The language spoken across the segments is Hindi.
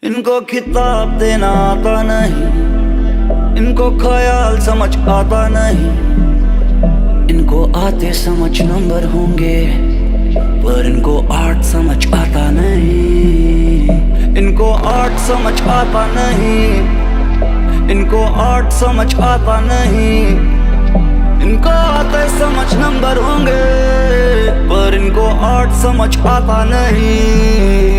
इनको खिताब देना आता नहीं, इनको ख्याल समझ आता नहीं। इनको आते समझ नंबर होंगे, पर इनको आर्ट समझ आता नहीं। इनको आर्ट समझ आता नहीं, इनको आर्ट समझ आता नहीं। इनको आते समझ नंबर होंगे, पर इनको आर्ट समझ आता नहीं।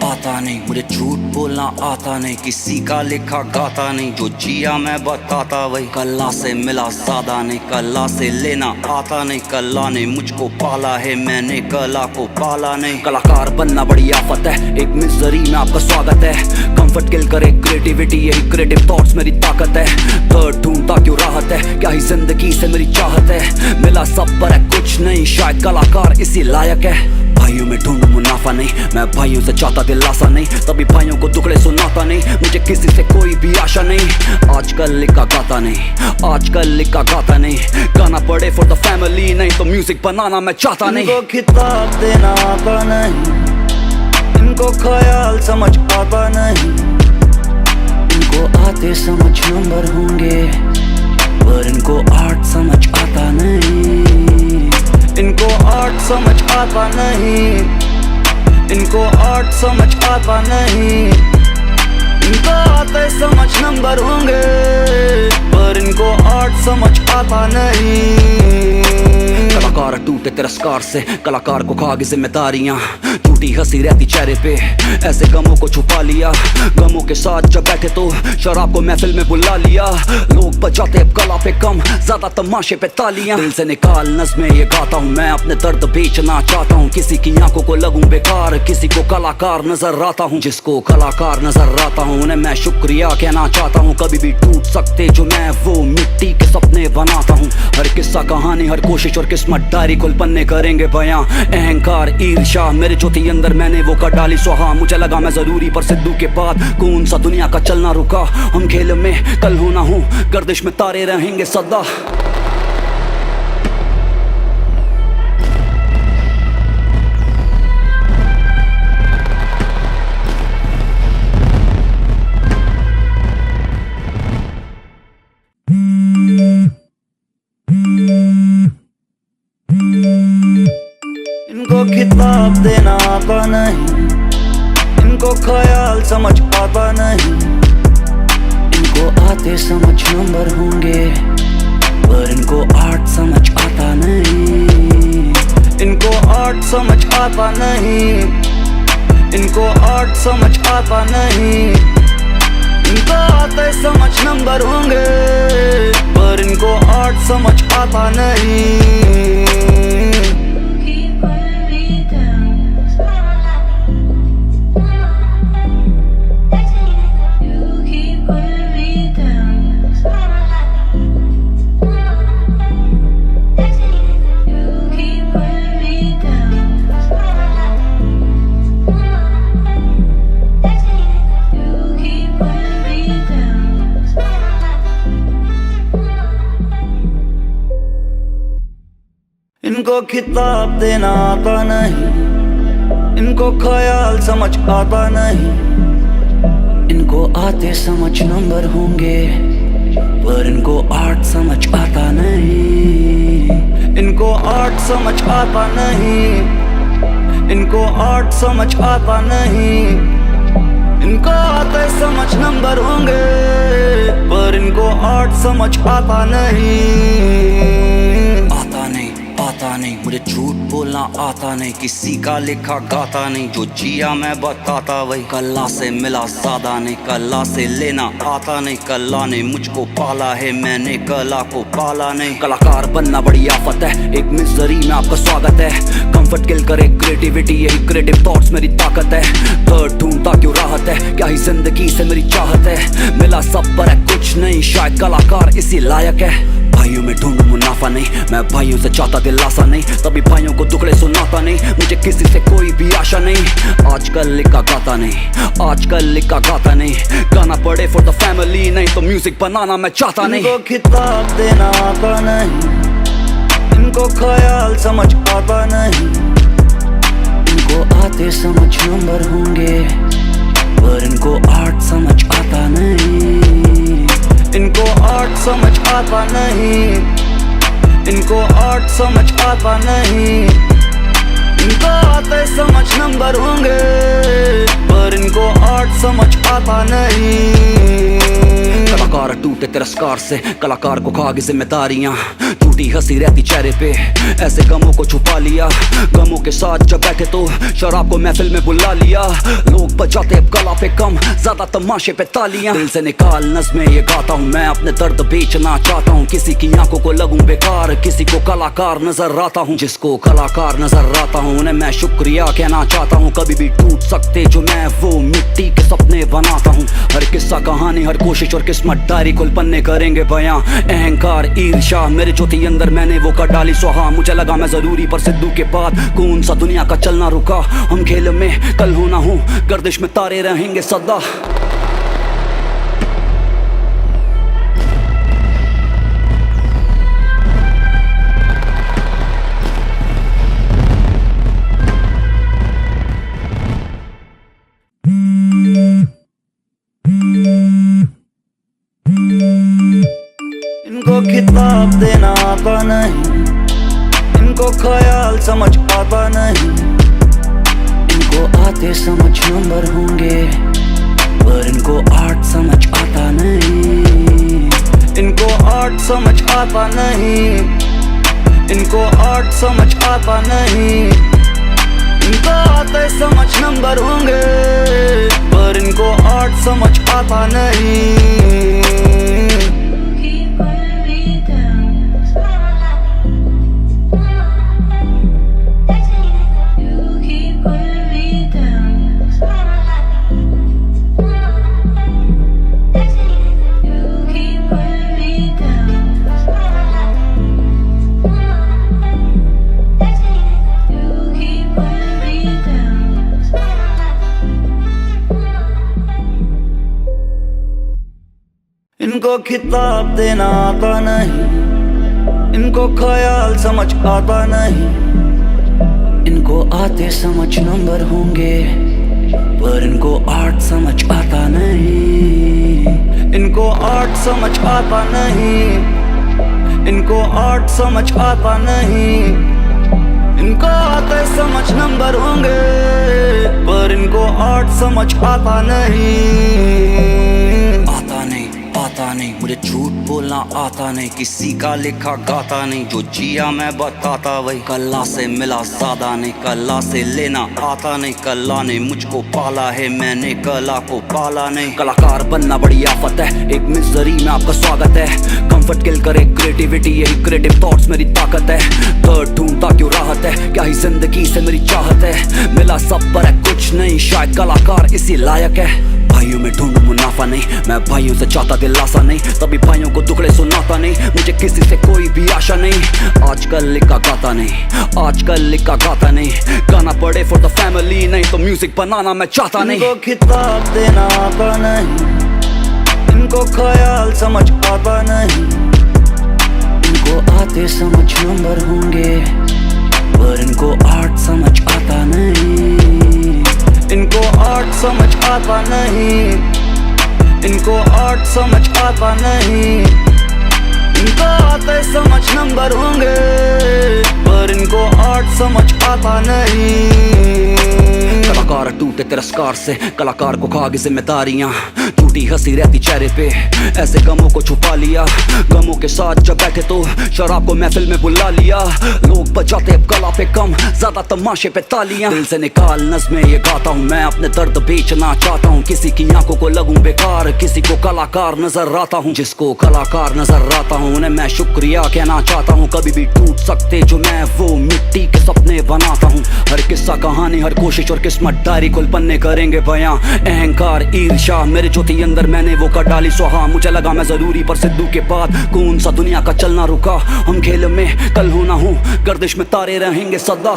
आता नहीं मुझे झूठ बोलना आता नहीं, किसी का लिखा गाता नहीं। जो जिया मैं बताता वही, कला से मिला ज्यादा नहीं, कला से लेना आता नहीं। कला ने मुझको पाला है, मैंने कला को पाला नहीं। कलाकार बनना बड़ी आफत है, एक मिजरी में आपका स्वागत है। कंफर्ट किल करे क्रिएटिविटी, यही क्रिएटिव थॉट्स मेरी ताकत है। दर्द ढूंढता क्यों राहत है, क्या ही जिंदगी से मेरी चाहत है। मिला सब पर है कुछ नहीं, शायद कलाकार इसी लायक है। भाइयों में ढूंढूं मुनाफा नहीं, मैं भाइयों से चाहता दिलासा नहीं। तभी भाइयों को दुखड़े सुनाता नहीं, मुझे किसी से कोई भी आशा नहीं। आजकल लिखा गाता नहीं, आजकल लिखा गाता नहीं। गाना पड़े फॉर द फैमिली, नहीं तो म्यूजिक बनाना मैं चाहता नहीं। इनको खिताब देना आता नहीं, इनको ख्याल समझ आता नहीं। इनको आते समझ नंबर होंगे, पर इनको आर्ट समझ आता नहीं। इनको आर्ट समझ आता नहीं, इनको आर्ट समझ आता नहीं। इनको आते समझ नंबर होंगे, पर इनको आर्ट समझ आता नहीं। कलाकार टूटे तिरस्कार से, कलाकार को खागी जिम्मेदारियां। झूठी हंसी रहती चेहरे पे, ऐसे गमों को छुपा लिया। गमों के साथ जब बैठे तो शराब को महफिल में बुला लिया। लोग बजाते अब कला पे कम, ज्यादा तमाशे पे तालियां। दिल से निकाल नज़्में ये गाता हूँ, मैं अपने दर्द बेचना चाहता हूँ। किसी की आंखों को लगूं बेकार, किसी को कलाकार नजर आता हूँ। जिसको कलाकार नजर आता हूँ, उन्हें मैं शुक्रिया कहना चाहता हूँ। कभी भी टूट सकते जो मैं वो मिट्टी के सपने बनाता हूँ। हर किस्सा कहानी, हर कोशिश और किस्मत डायरी खुल पन्ने करेंगे बयां। अहंकार ईर्ष्या मेरे जो थी अंदर, मैंने वो कर डाली सुहा। मुझे लगा मैं जरूरी, पर सिद्धू के बाद कौन सा दुनिया का चलना रुका। हम खेल में कल हो ना हो, गर्दिश में तारे रहेंगे सदा। इनको खिताब देना आता नहीं, इनको ख्याल समझ आता नहीं। इनको आते समझ नंबर होंगे, पर इनको आर्ट समझ आता नहीं। इनको आर्ट समझ आता नहीं, इनको आर्ट समझ आता नहीं। इनको आते समझ नंबर होंगे, पर इनको आर्ट समझ आता नहीं। इनको खिताब देना आता नहीं, इनको ख्याल समझ आता नहीं। इनको आते समझ नंबर होंगे, पर इनको आर्ट समझ आता नहीं। इनको आर्ट समझ आता नहीं, इनको आर्ट समझ आता नहीं। इनको आते समझ नंबर होंगे, पर इनको आर्ट समझ आता नहीं। आता नहीं मुझे झूठ बोलना आता नहीं, किसी का लिखा गाता नहीं। जो जिया मैं बताता वही, कला से मिला ज्यादा नहीं, कला से लेना आता नहीं। कला ने मुझको पाला है, मैंने कला को पाला नहीं। कलाकार बनना बड़ी आफत है, एक मिजरी में आपका स्वागत है। कंफर्ट किल करे क्रिएटिविटी, यही क्रिएटिव थॉट्स मेरी ताकत है। दर्द ढूंढता क्यों राहत है, क्या ही जिंदगी से मेरी चाहत है। मिला सब पर है कुछ नहीं, शायद कलाकार इसी लायक है। भाइयों में ढूंढूं मुनाफा नहीं, मैं भाइयों से चाहता दिलासा नहीं। तभी भाइयों को दुखड़े सुनाता नहीं, मुझे किसी से कोई भी आशा नहीं। आजकल लिखा गाता नहीं, आजकल लिखा गाता नहीं। गाना पड़े फॉर द फैमिली, नहीं तो म्यूजिक बनाना मैं चाहता नहीं। इनको खिताब देना आता नहीं, इनको ख्याल समझ आता नहीं। इनको आते समझ नंबर होंगे, आता नहीं, इनको आर्ट समझ आता नहीं। इनको आते समझ नंबर होंगे, पर इनको आर्ट समझ आता नहीं। कलाकार टूटे तिरस्कार से, कलाकार को खा गई जिम्मेदारियां। टूटी हंसी रहती चेहरे पे, ऐसे गमों को छुपा लिया। गमों के साथ जब बैठे तो शराब को महफिल में बुला लिया। लोग बजाते अब कला पे कम, ज्यादा तमाशे पे तालियां। दिल से निकाल नज़्में ये गाता हूँ मैं, अपने दर्द बेचना चाहता हूँ। किसी की आंखों को लगूं बेकार, किसी को कलाकार नजर आता हूँ। जिसको कलाकार नजर आता हूँ उन्हें मैं शुक्रिया कहना चाहता हूँ। कभी भी टूट सकते जो मैं वो मिट्टी के सपने बनाता हूँ। हर किस्सा कहानी, हर कोशिश और किस्मत डायरी खुल पन्ने करेंगे बयां। अहंकार ईर्ष्या मेरे जो थी अंदर मैंने वो कर डाली सुहा। मुझे लगा मैं जरूरी पर सिद्धू के बाद कौन सा दुनिया का चलना रुका। हम खेल में कल हो ना हो, गर्दिश में तारे रहेंगे सदा। इनको खिताब देना आता नहीं, इनको ख्याल समझ आता नहीं। इनको आते समझ नंबर होंगे, पर इनको आर्ट समझ आता नहीं। इनको आर्ट समझ आता नहीं, इनको आर्ट समझ आता नहीं। इनको आते समझ नंबर होंगे, पर इनको आर्ट समझ आता नहीं। इनको खिताब देना आता नहीं, इनको ख्याल समझ आता नहीं। इनको आते समझ नंबर होंगे, पर इनको आर्ट समझ आता नहीं। इनको आर्ट समझ आता नहीं, इनको आर्ट समझ आता नहीं। इनको आते समझ नंबर होंगे, पर इनको आर्ट समझ आता नहीं। आता नहीं मुझे झूठ बोलना आता नहीं, किसी का लिखा गाता नहीं। जो जिया मैं बताता वही, कला से मिला ज्यादा नहीं। कला से लेना आता नहीं, कला ने मुझको पाला है, मैंने कला को पाला नहीं। कलाकार बनना बड़ी आफत है, एक मिजरी में आपका स्वागत है। कंफर्ट किल करे क्रिएटिविटी, यही क्रिएटिव थॉट्स मेरी ताकत है। दर्द ढूंढता क्यों राहत है, क्या ही जिंदगी से मेरी चाहत है। मिला सब पर है कुछ नहीं, शायद कलाकार इसी लायक है। भाइयों में ढूंढूं मुनाफा नहीं, मैं भाइयों से चाहता दिलासा नहीं। तभी भाइयों को दुखड़े सुनाता नहीं, मुझे किसी से कोई भी आशा नहीं। आजकल लिखा गाता नहीं, आजकल लिखा गाता नहीं। गाना पड़े फॉर द फैमिली, नहीं तो म्यूजिक बनाना मैं चाहता नहीं। इनको खिताब देना आता नहीं, इनको ख्याल समझ आता नहीं। इनको आते समझ नंबर होंगे, पर इनको आर्ट समझ आता नहीं। इनको आर्ट समझ आता नहीं, इनको आर्ट समझ आता नहीं। इनको आते समझ नंबर होंगे, पर इनको आर्ट समझ आता नहीं। कलाकार टूटे तिरस्कार से, कलाकार को खा गई जिम्मेदारियां। टूटी हंसी रहती चेहरे पे, ऐसे गमों को छुपा लिया। गमों के साथ जब बैठे तो शराब को महफिल में बुला लिया। लोग बजाते अब कला पे कम, ज्यादा तमाशे पे तालियां। दिल से निकाल नज़्में ये गाता हूँ मैं, अपने दर्द बेचना चाहता हूँ। किसी की आंखों को लगूं बेकार, किसी को कलाकार नजर आता हूँ। जिसको कलाकार नजर आता हूँ उन्हें मैं शुक्रिया कहना चाहता हूँ। कभी भी टूट सकते जो मैं वो मिट्टी के सपने बनाता हूँ। हर किस्सा कहानी, हर कोशिश और किस्मत डायरी खुल पन्ने करेंगे बयां। अहंकार ईर्ष्या मेरे जो थी अंदर मैंने वो कर डाली सुहा। मुझे लगा मैं जरूरी पर सिद्धू के बाद कौन सा दुनिया का चलना रुका। हम खेल में कल हो ना हो, गर्दिश में तारे रहेंगे सदा।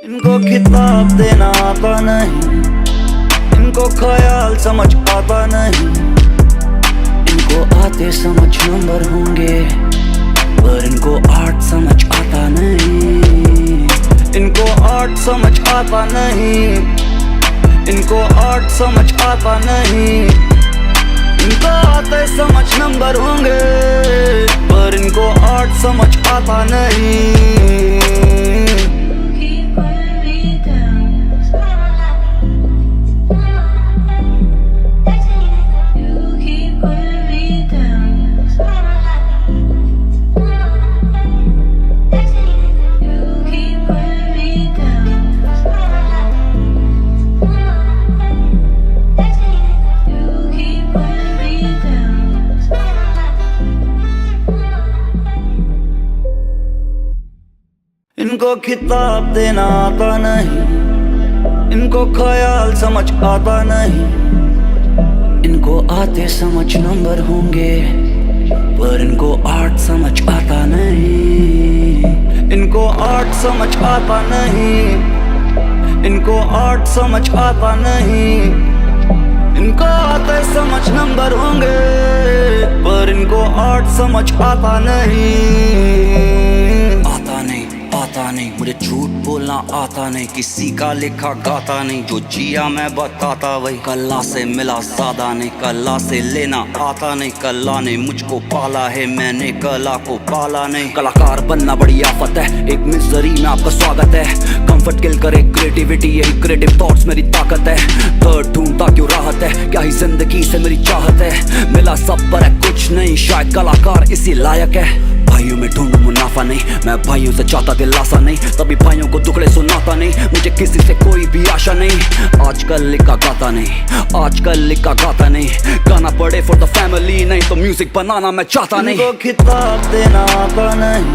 इनको खिताब देना आता नहीं, इनको ख्याल समझ आता नहीं, इनको आते समझ नंबर होंगे, पर इनको आर्ट समझ आता नहीं, इनको आर्ट समझ आता नहीं, इनको आर्ट समझ आता नहीं, इनको आते समझ नंबर होंगे, पर इनको आर्ट समझ आता नहीं। इनको खिताब देना आता नहीं, इनको ख्याल समझ आता नहीं, इनको आते समझ नंबर होंगे, पर इनको आर्ट समझ आता नहीं, इनको आर्ट समझ आता नहीं, इनको आर्ट समझ आता नहीं, इनको आते समझ नंबर होंगे, पर इनको आर्ट समझ आता नहीं। आता नहीं, मुझे झूठ बोलना आता नहीं, किसी का लिखा गाता नहीं, जो जिया मैं बताता वही, कला से मिला ज्यादा नहीं, कला से लेना आता नहीं, कला ने मुझको पाला है, मैंने कला को पाला नहीं। कलाकार बनना बड़ी आफत है, एक मिजरी में आपका स्वागत है, कंफर्ट किल करे क्रिएटिविटी, यही क्रिएटिव थॉट्स मेरी ताकत है, दर्द ढूंढता क्यों राहत है, क्या ही जिंदगी से मेरी चाहत है, मिला सब पर है कुछ नहीं, शायद कलाकार इसी लायक है। भाइयों में ढूंढूं मुनाफा नहीं, मैं भाइयों से चाहता दिलासा नहीं, तभी भाइयों को दुखड़े सुनाता नहीं, मुझे किसी से कोई भी आशा नहीं, आजकल लिखा गाता नहीं, आजकल लिखा गाता नहीं, गाना पड़े फॉर द फैमिली, नहीं तो म्यूजिक बनाना मैं चाहता नहीं। इनको खिताब देना आता नहीं,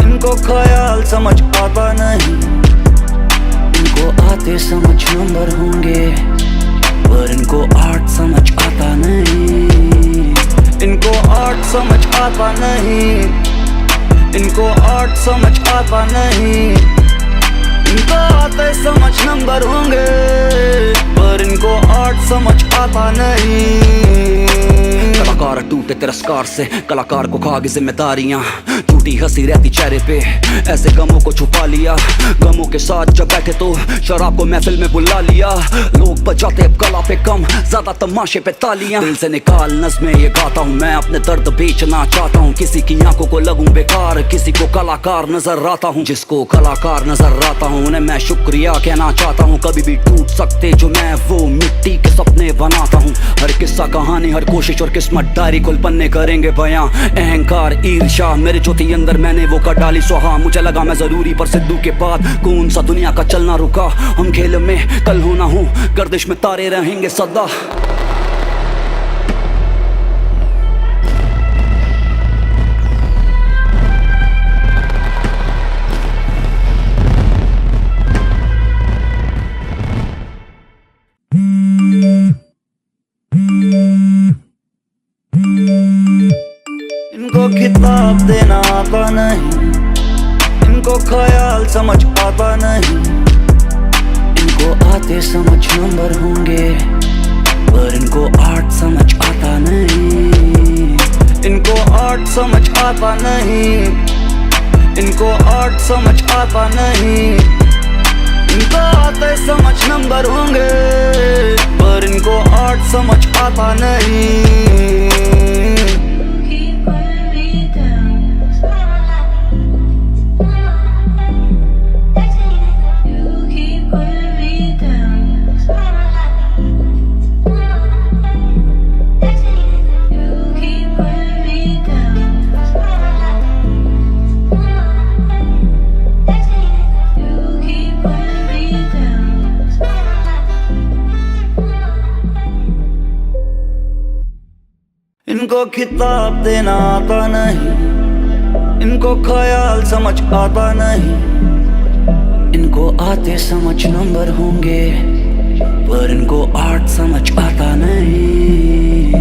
इनको ख्याल समझ आता नहीं, इनको आते समझ नंबर होंगे, पर इनको आर्ट समझ आता नहीं, इनको आर्ट समझ आता नहीं, इनको आर्ट समझ आता नहीं, इनको आते समझ नंबर होंगे, पर इनको आर्ट समझ आता नहीं। कलाकार टूटे तिरस्कार से, कलाकार को खागी जिम्मेदारियां, झूठी हंसी रहती चेहरे पे, ऐसे गमों को छुपा लिया, गमों के साथ जब बैठे तो शराब को महफिल में बुला लिया, लोग बजाते अब कला पे कम, ज्यादा तमाशे पे तालियां, दिल से निकाल नज़्में ये गाता हूँ, मैं अपने दर्द बेचना चाहता हूँ, किसी की आंखों को लगूं बेकार, किसी को कलाकार नजर आता हूँ, जिसको कलाकार नजर आता हूँ उन्हें मैं शुक्रिया कहना चाहता हूँ, कभी भी टूट सकते जो मैं वो मिट्टी के सपने बनाता हूँ, हर किस्सा कहानी हर कोशिश और किस्मत डायरी कुल पन्ने करेंगे बयां, अहंकार ईर्ष्या मेरे जो थी अंदर मैंने वो कर डाली सुहा, मुझे लगा मैं जरूरी पर सिद्धू के बाद कौन सा दुनिया का चलना रुका, हम खेल में कल हो ना हो, गर्दिश में तारे रहेंगे सदा। इनको खिताब देना आता नहीं, इनको ख्याल समझ आता नहीं, इनको आते समझ नंबर होंगे, पर इनको आर्ट समझ आता नहीं, इनको आर्ट समझ आता नहीं, इनको आर्ट समझ आता नहीं, इनको आते समझ नंबर होंगे, पर इनको आर्ट समझ आता नहीं। इनको खिताब देना आता नहीं, इनको ख्याल समझ आता नहीं, इनको आते समझ नंबर होंगे, पर इनको आर्ट समझ आता नहीं,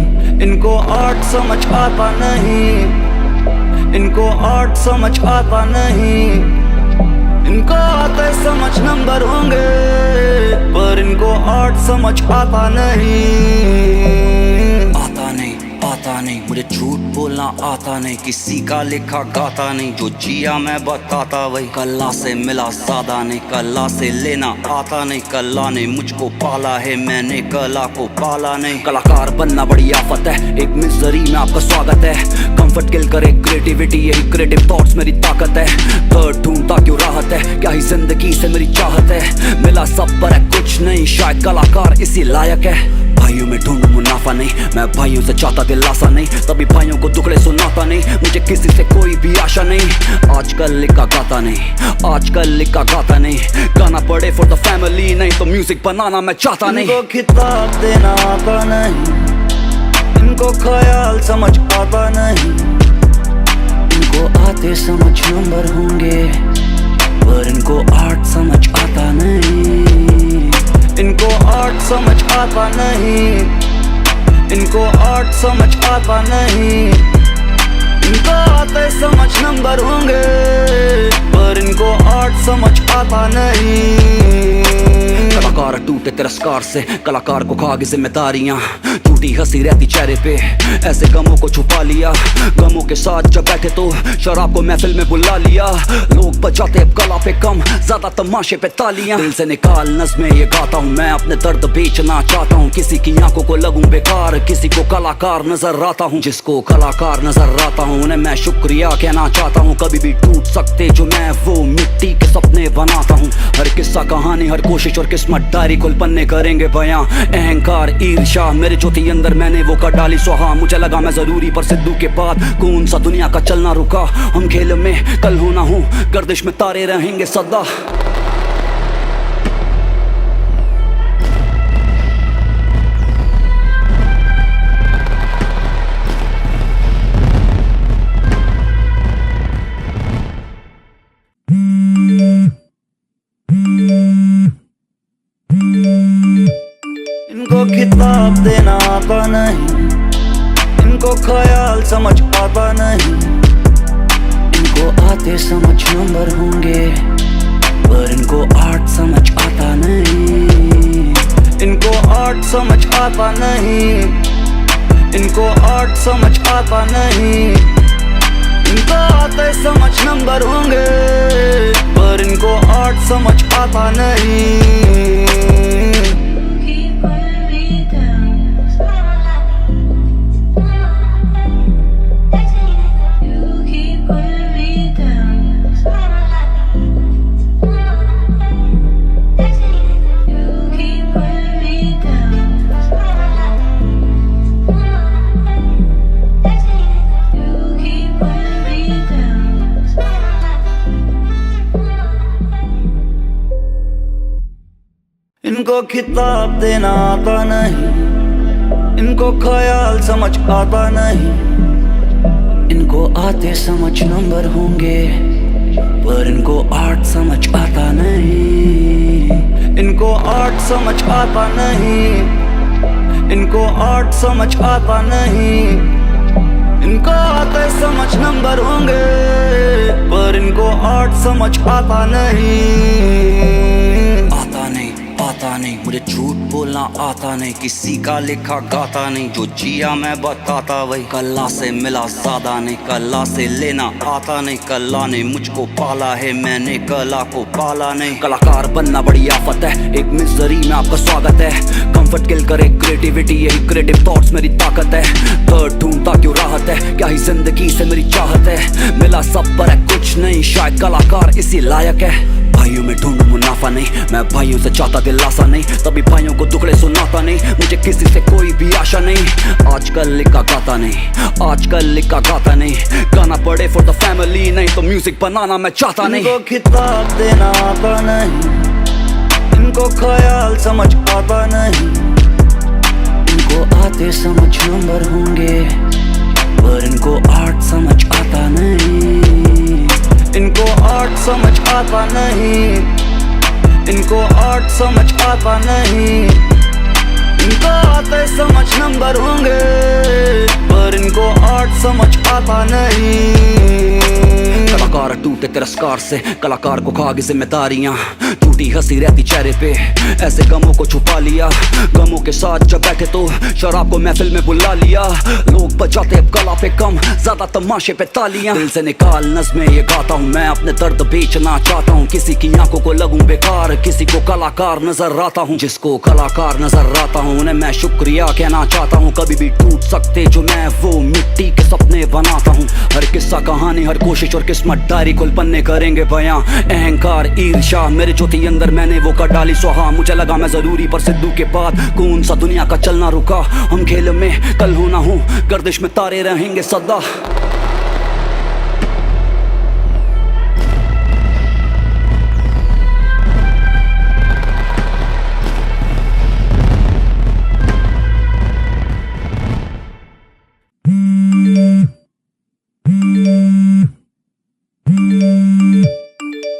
इनको आर्ट समझ आता नहीं, इनको आर्ट समझ आता नहीं, इनको आते समझ नंबर होंगे, पर इनको आर्ट समझ आता नहीं। आता नहीं मुझे झूठ बोलना आता नहीं, किसी का लिखा गाता नहीं, जो जिया मैं बताता वही। कला से मिला सादा नहीं, कला से लेना आता नहीं, कला ने मुझको पाला है, मैंने कला को पाला नहीं। कलाकार बनना बड़ी आफत है, एक मिजरी में आपका स्वागत है। कंफर्ट किल करे क्रिएटिविटी, यही क्रिएटिव थॉट्स मेरी ताकत है। दर्द ढूंढता क्यों राहत है, क्या ही जिंदगी से मेरी चाहत है। मिला सब पर है कुछ नहीं, शायद कलाकार इसी लायक है। भाइयों में ढूंढूं मुनाफा नहीं, मैं भाइयों से चाहता दिलासा नहीं, तभी भाइयों को दुखड़े सुनाता नहीं, मुझे किसी से कोई भी आशा नहीं। आजकल लिखा गाता नहीं, आजकल लिखा गाता नहीं, गाना पड़े फॉर द फैमिली, नहीं तो म्यूजिक बनाना मैं चाहता नहीं। इनको खिताब देना आता नहीं, इनको ख्याल समझ आता नहीं, इनको आते समझ नंबर होंगे, पर इनको आर्ट समझ आता नहीं। इनको आर्ट समझ आता नहीं, इनको आर्ट समझ आता नहीं, इनको आते समझ नंबर होंगे, पर इनको आर्ट समझ आता नहीं। कलाकार टूटे तिरस्कार से, कलाकार को खा गई जिम्मेदारियां, टूटी हंसी रहती चेहरे पे, ऐसे गमों को छुपा लिया। गमों के साथ जब बैठे तो शराब को महफिल में बुला लिया। लोग बजाते अब कला पे कम, ज्यादा तमाशे पे तालियां। दिल से निकाल नज़्में ये गाता हूँ, मैं अपने दर्द बेचना चाहता हूँ। किसी की आंखों को लगूं बेकार, किसी को कलाकार नजर आता हूँ। जिसको कलाकार नजर आता हूँ उन्हें मैं शुक्रिया कहना चाहता हूँ। कभी भी टूट सकते जो मैं वो मिट्टी के सपने बनाता हूँ। हर किस्सा कहानी, हर कोशिश और किस्मत डायरी कुल पन्ने करेंगे बयां। अहंकार ईर्ष्या मेरे जो थी अंदर, मैंने वो कर डाली सुहा। मुझे लगा मैं जरूरी, पर सिद्धू के बाद कौन सा दुनिया का चलना रुका। हम खेल में कल हो ना हो, गर्दिश में तारे रहेंगे सदा। इनको खिताब देना आता नहीं, इनको ख्याल समझ आता नहीं, इनको आते समझ नंबर होंगे, पर इनको आर्ट समझ आता नहीं। इनको आर्ट समझ आता नहीं, इनको आर्ट समझ आता नहीं, इनको आते समझ नंबर होंगे, पर इनको आर्ट समझ आता नहीं। इनको खिताब देना आता नहीं, इनको ख्याल समझ आता नहीं, इनको आते समझ नंबर होंगे, पर इनको आर्ट समझ आता नहीं। इनको आर्ट समझ आता नहीं, इनको आर्ट समझ आता नहीं, इनको आते समझ नंबर होंगे, पर इनको आर्ट समझ आता नहीं। आता नहीं मुझे झूठ बोलना आता नहीं, किसी का लिखा गाता नहीं, जो जिया मैं बताता वही। कला से मिला सादा नहीं, कला से लेना आता नहीं, कला ने मुझको पाला है, मैंने कला को पाला नहीं। कलाकार बनना बड़ी आफत है, एक मिजरी में आपका स्वागत है। कंफर्ट किल करे क्रिएटिविटी, यही क्रिएटिव थॉट्स मेरी ताकत है। दर्द ढूंढता क्यों राहत है, क्या ही जिंदगी से मेरी चाहत है। मिला सब पर है कुछ नहीं, शायद कलाकार इसी लायक है। भाइयों में ढूंढूं मुनाफा नहीं, मैं भाइयों से चाहता दिलासा नहीं, तभी भाइयों को दुखड़े सुनाता नहीं, मुझे किसी से कोई भी आशा नहीं। आजकल लिखा गाता नहीं, आजकल लिखा गाता नहीं, गाना पड़े फॉर द फैमिली, नहीं तो म्यूजिक बनाना मैं चाहता नहीं। इनको खिताब देना आता नहीं, इनको ख्याल समझ आता नहीं, इनको आते समझ नंबर होंगे, पर इनको आर्ट समझ आता नहीं। इनको आर्ट समझ आता नहीं, इनको आर्ट समझ आता नहीं, इनको आते समझ नंबर होंगे, पर इनको आर्ट समझ आता नहीं। कलाकार टूटे तिरस्कार से, कलाकार को खा गई जिम्मेदारियां, टूटी हंसी रहती चेहरे पे, ऐसे गमों को छुपा लिया। गमों के साथ जब बैठे तो शराब को महफिल में बुला लिया। लोग बजाते अब कला पे कम, ज्यादा तमाशे पे तालियां। दिल से निकाल नज़्में ये गाता हूँ मैं, अपने दर्द बेचना चाहता हूँ। किसी की आंखों को लगूं बेकार, किसी को कलाकार नजर आता हूँ। जिसको कलाकार नजर आता हूँ उन्हें मैं शुक्रिया कहना चाहता हूँ। कभी भी टूट सकते जो मैं वो मिट्टी के सपने बनाता हूँ। हर किस्सा कहानी, हर कोशिश और किस्मत डायरी खुल पन्ने करेंगे बयां। अहंकार ईर्ष्या मेरे जो थी अंदर मैंने वो कर डाली सुहा। मुझे लगा मैं जरूरी पर सिद्धू के बाद कौन सा दुनिया का चलना रुका। हम खेल में कल हो ना हो, गर्दिश में तारे रहेंगे सदा।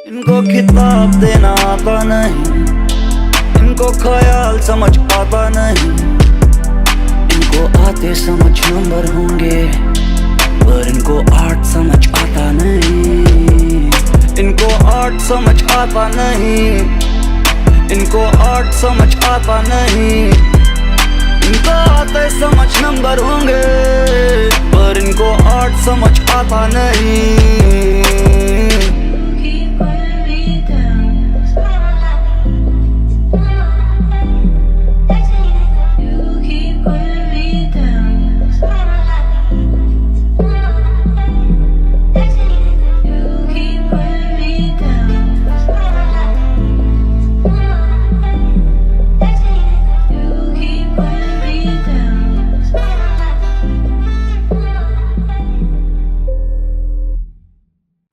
इनको खिताब देना आता नहीं, इनको ख्याल समझ आता नहीं। इनको आते समझ नंबर होंगे पर इनको आर्ट समझ आता नहीं। इनको आर्ट समझ आता नहीं, इनको आर्ट समझ आता नहीं। इनको आते समझ नंबर होंगे पर इनको आर्ट समझ आता नहीं।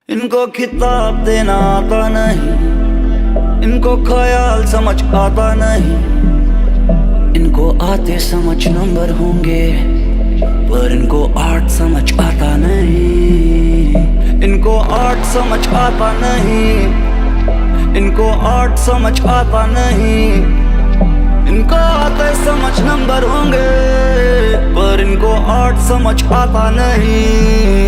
इनको खिताब देना आता नहीं, इनको ख्याल समझ आता नहीं। इनको आते समझ नंबर होंगे पर इनको आर्ट समझ आता नहीं। इनको आर्ट समझ आता नहीं, इनको आर्ट समझ आता नहीं। इनको आते समझ नंबर होंगे पर इनको आर्ट समझ आता नहीं।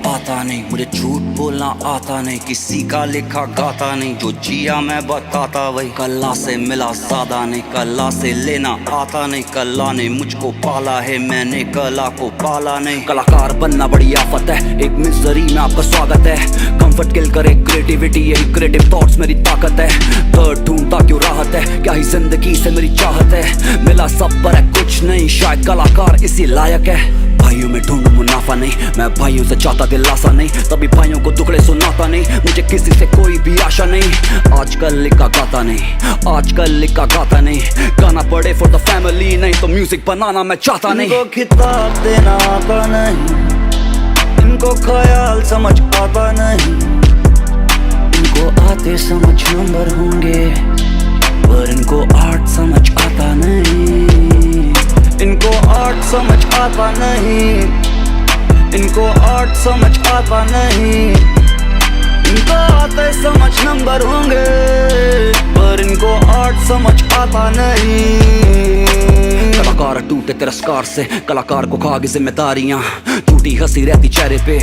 आता नहीं मुझे झूठ बोलना आता नहीं, किसी का लिखा गाता नहीं। जो जिया मैं बताता वही, कला से मिला ज्यादा नहीं, कला से लेना आता नहीं। कला ने मुझको पाला है, मैंने कला को पाला नहीं। कलाकार बनना बड़ी आफत है, एक मिजरी में आपका स्वागत है। कंफर्ट किल करे क्रिएटिविटी, यही क्रिएटिव थॉट्स मेरी ताकत है। दर्द ढूंढता क्यों राहत है, क्या ही जिंदगी से मेरी चाहत है। मिला सब पर है कुछ नहीं, शायद कलाकार इसी लायक है। भाइयों में ढूंढूं मुनाफा नहीं, मैं भाइयों से चाहता दिलासा नहीं। तभी भाइयों को दुखड़े सुनाता नहीं, मुझे किसी से कोई भी आशा नहीं। आजकल लिखा गाता नहीं, आजकल लिखा गाता नहीं। गाना पड़े फॉर द फैमिली, नहीं तो म्यूजिक बनाना मैं चाहता नहीं। इनको खिताब देना आता नहीं, इनको ख्याल समझ आता नहीं। इनको आते समझ नंबर होंगे पर इनको आर्ट समझ आता नहीं। इनको आर्ट समझ आता नहीं, इनको आर्ट समझ आता नहीं। इनको आते समझ नंबर होंगे पर इनको आर्ट समझ आता नहीं। कलाकार टूटे तिरस्कार से, कलाकार को खा गई जिम्मेदारियां, टूटी हंसी रहती चेहरे पे,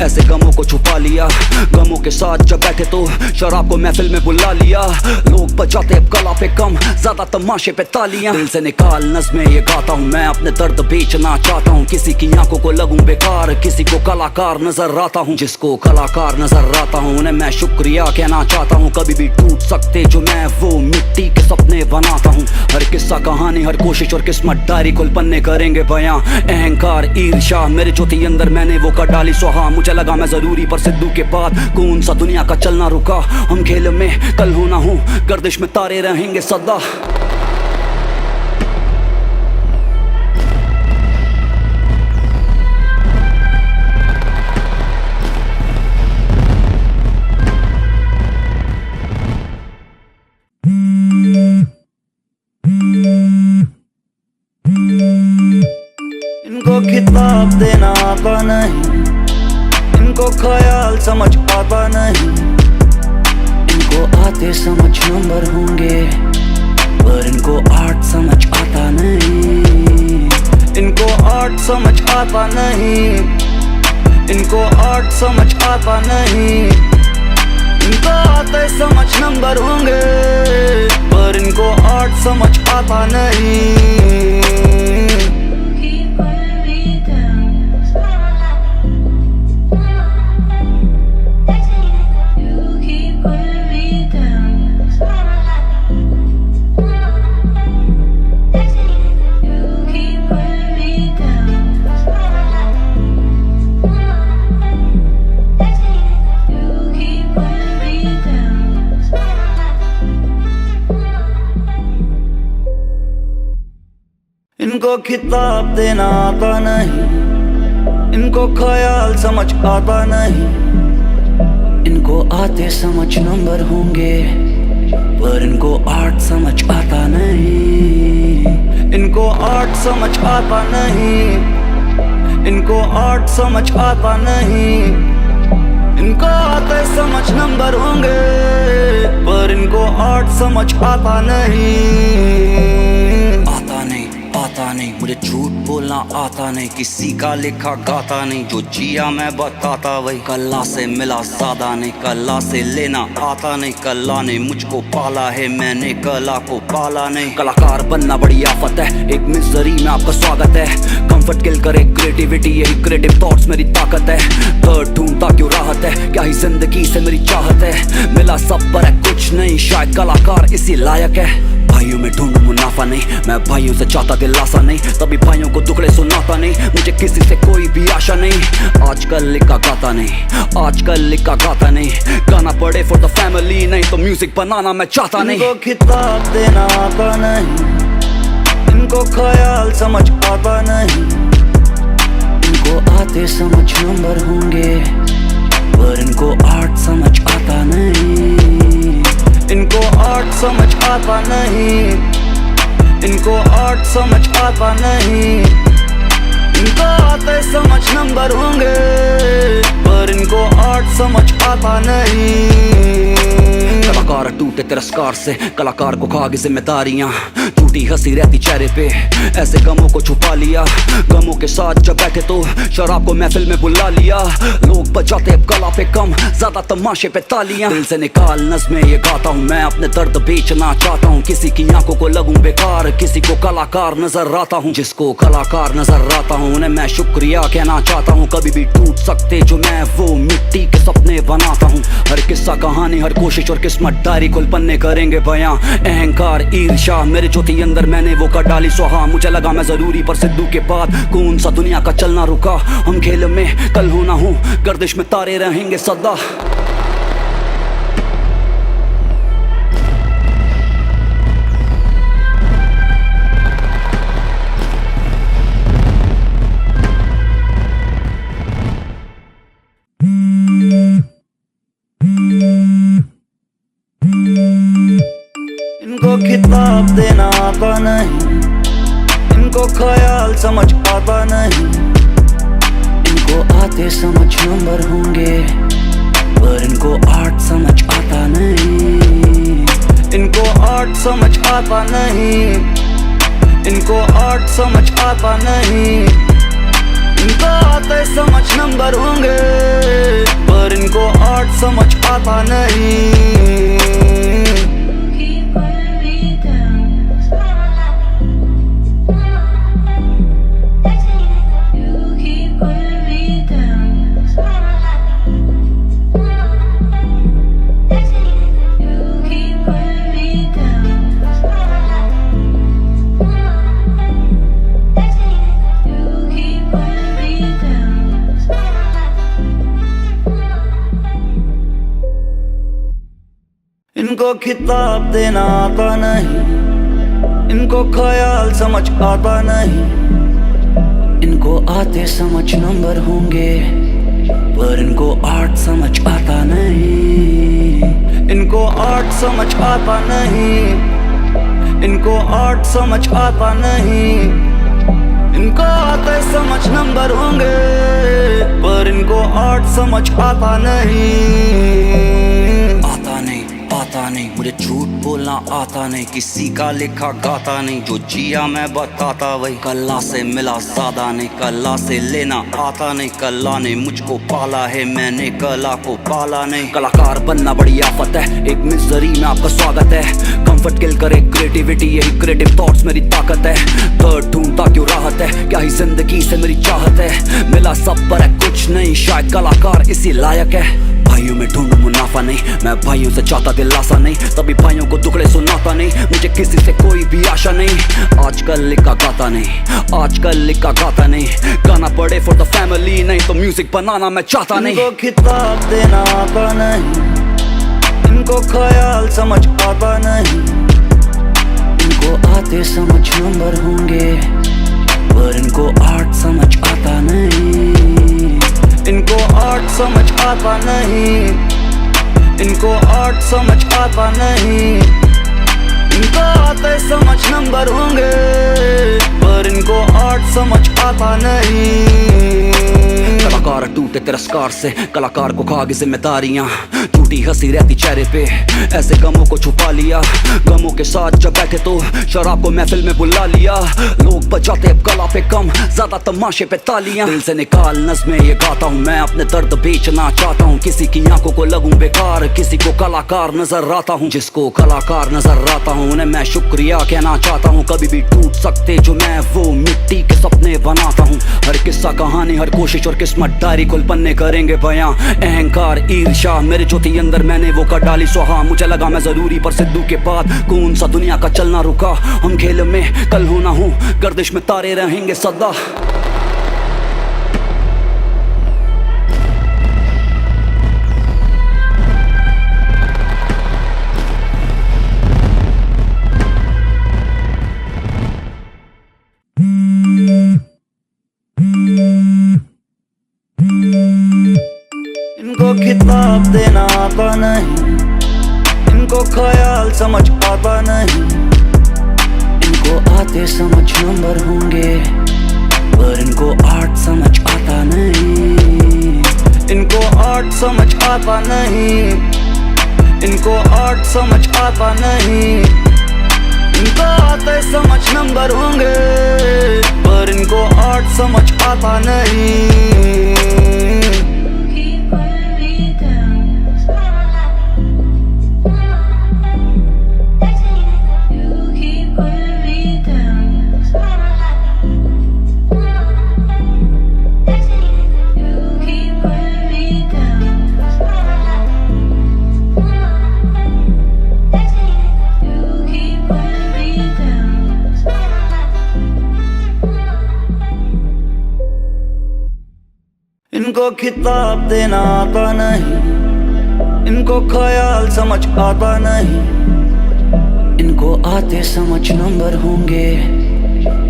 ऐसे गमों को छुपा लिया। गमों के साथ जब बैठे तो शराब को महफिल में बुला लिया। लोग बजाते अब कला पे कम, ज्यादा तमाशे पे तालियां। दिल से निकाल नज़्में ये गाता हूँ मैं, अपने दर्द बेचना चाहता हूँ। किसी की आंखों को लगूं बेकार, किसी को कलाकार नजर आता हूँ। जिसको कलाकार नजर आता हूँ उन्हें मैं शुक्रिया कहना चाहता हूँ। कभी भी टूट सकते जो मैं वो मिट्टी के सपने बनाता हूँ। हर किस्सा कहानी, हर कोशिश और किस्मत डायरी खुल पन्ने करेंगे बयां। अहंकार ईर्ष्या मेरे जो थी अंदर मैंने वो कर डाली सुहा। मुझे लगा मैं जरूरी पर सिद्धू के बाद कौन सा दुनिया का चलना रुका। हम खेल में कल हो ना हो, गर्दिश में तारे रहेंगे सदा। इनको खिताब देना आता नहीं, इनको ख्याल समझ आता नहीं। इनको आते समझ नंबर होंगे पर इनको आर्ट समझ आता नहीं। इनको आर्ट समझ आता नहीं, इनको आर्ट समझ आता नहीं। इनको आते समझ नंबर होंगे, पर इनको आर्ट समझ आता नहीं। इनको खिताब देना आता नहीं, इनको ख्याल समझ आता नहीं। इनको आते समझ नंबर होंगे, पर इनको आर्ट समझ आता नहीं। इनको आर्ट समझ आता नहीं। इनको आर्ट समझ आता नहीं। इनको आते समझ नंबर होंगे, पर इनको आर्ट समझ आता नहीं। आता नहीं, मुझे झूठ बोलना आता नहीं, किसी का लिखा गाता नहीं, जो जिया मैं बताता वही। कला से मिला ज्यादा नहीं, कला से लेना आता नहीं। कला ने मुझको पाला है, मैंने कला को पाला नहीं। कलाकार बनना बड़ी आफत है, एक मिजरी में आपका स्वागत है। कंफर्ट किल करे क्रिएटिविटी, यही क्रिएटिव थॉट्स मेरी ताकत है। दर्द ढूंढता क्यों राहत है, क्या ही जिंदगी से मेरी चाहत है। मिला सब पर है कुछ नहीं, शायद कलाकार इसी लायक है। भाइयों में ढूंढूं मुनाफा नहीं, मैं भाइयों से चाहता दिलासा नहीं, तभी भाइयों को दुखड़े सुनाता नहीं। मुझे किसी से कोई भी आशा नहीं, आजकल लिखा गाता नहीं। आजकल लिखा गाता नहीं, गाना पड़े फॉर द फैमिली, नहीं तो म्यूजिक बनाना मैं चाहता नहीं। इनको खिताब देना आता नहीं, इनको ख्याल समझ आता नहीं। इनको आते समझ नंबर होंगे, पर इनको आर्ट समझ आता नहीं। इनको आर्ट समझ आता नहीं। इनको आर्ट समझ आता नहीं। इनको आते समझ नंबर होंगे, पर इनको आर्ट समझ आता नहीं। कलाकार टूटे तिरस्कार से, कलाकार को खा गई जिम्मेदारियां। टूटी हंसी रहती चेहरे पे, ऐसे गमों को छुपा लिया। गमों के साथ जब बैठे तो शराब को महफिल में बुला लिया। लोग बजाते अब कला पे कम, ज्यादा तमाशे पे तालियां। दिल से निकाल नज़्में ये गाता हूँ, मैं अपने दर्द बेचना चाहता हूँ। किसी की आंखों को लगूं बेकार, किसी को कलाकार नजर आता हूँ। जिसको कलाकार नजर आता हूँ, उन्हें मैं शुक्रिया कहना चाहता हूँ। कभी भी टूट सकते जो मैं वो मिट्टी के सपने बनाता हूँ। हर किस्सा कहानी, हर कोशिश और किस्मत डायरी खुल पन्ने करेंगे बयां। अहंकार ईर्ष्या मेरे जो थी अंदर, मैंने वो कर डाली सुहा। मुझे लगा मैं जरूरी, पर सिद्धू के बाद कौन सा दुनिया का चलना रुका। हम खेल में कल हो ना हो, गर्दिश में तारे रहेंगे सदा। इनको खिताब देना आता नहीं, इनको ख्याल समझ आता नहीं। इनको आते समझ नंबर होंगे, पर इनको आर्ट समझ आता नहीं। इनको आर्ट समझ आता नहीं। इनको आर्ट समझ आता नहीं। इनको आते समझ नंबर होंगे, पर इनको आर्ट समझ आता नहीं। इनको खिताब देना आता नहीं, इनको ख्याल समझ आता नहीं। इनको आते समझ नंबर होंगे, पर इनको आर्ट समझ आता नहीं। इनको आर्ट समझ आता नहीं। इनको आर्ट समझ आता नहीं। इनको आते समझ नंबर होंगे, पर इनको आर्ट समझ आता नहीं। आता नहीं, आता नहीं, मुझे झूठ बोलना आता नहीं, किसी का लिखा गाता नहीं, जो जिया मैं बताता वही। कला से मिला ज्यादा नहीं, कला से लेना आता नहीं, कला ने मुझको पाला है, मैंने कला को पाला नहीं। कलाकार बनना बड़ी आफत है, एक मिजरी में आपका स्वागत है। कंफर्ट किल करे क्रिएटिविटी, यही क्रिएटिव थॉट्स मेरी ताकत है। दर्द ढूंढता क्यों राहत है, क्या ही जिंदगी से मेरी चाहत है। मिला सब पर है कुछ नहीं, शायद कलाकार इसी लायक है। भाइयों में ढूंढूं मुनाफा नहीं, मैं भाइयों से चाहता दिलासा नहीं, तभी भाइयों को दुखड़े सुनाता नहीं, मुझे किसी से कोई भी आशा नहीं। आजकल लिखा गाता नहीं, आजकल लिखा गाता नहीं, गाना पड़े फॉर द फैमिली, नहीं तो म्यूजिक बनाना मैं चाहता नहीं। इनको खिताब देना आता नहीं, इनको ख्याल समझ आता नहीं, इनको आते समझ नंबर होंगे, पर इनको आर्ट समझ आता नहीं। इनको आर्ट समझ आता नहीं, इनको आर्ट समझ आता नहीं, इनको आते समझ नंबर होंगे, पर इनको आर्ट समझ आता नहीं। कलाकार टूटे तिरस्कार से, कलाकार को खा गई जिम्मेदारियां, टूटी हंसी रहती चेहरे पे, ऐसे गमों को छुपा लिया। गमों के साथ जब बैठे तो शराब को महफिल में बुला लिया। लोग बजाते अब कला पे कम, ज्यादा तमाशे पे तालियां। दिल से निकाल नज़्में ये गाता हूँ, मैं अपने दर्द बेचना चाहता हूँ, किसी की आंखों को लगूं बेकार, किसी को कलाकार नजर आता हूँ। जिसको कलाकार नजर आता हूँ उन्हें मैं शुक्रिया कहना चाहता हूँ। कभी भी टूट सकते जो मैं वो मिट्टी के सपने बनाता हूँ। हर किस्सा कहानी, हर कोशिश और किस्मत डायरी खुल पन्ने करेंगे बयां। अहंकार ईर्ष्या मेरे जो थी अंदर मैंने वो कर डाली सुहा। मुझे लगा मैं जरूरी पर सिद्धू के बाद कौन सा दुनिया का चलना रुका। हम खेल में कल हो ना हो, गर्दिश में तारे रहेंगे सदा। इनको खिताब देना आता नहीं, इनको ख्याल समझ आता नहीं, इनको आते समझ नंबर होंगे, पर इनको आर्ट समझ आता नहीं। इनको आर्ट समझ आता नहीं, इनको आर्ट समझ आता नहीं, इनको आते समझ नंबर होंगे, पर इनको आर्ट समझ आता नहीं। इनको खिताब देना आता नहीं, इनको ख्याल समझ आता नहीं, इनको आते समझ नंबर होंगे,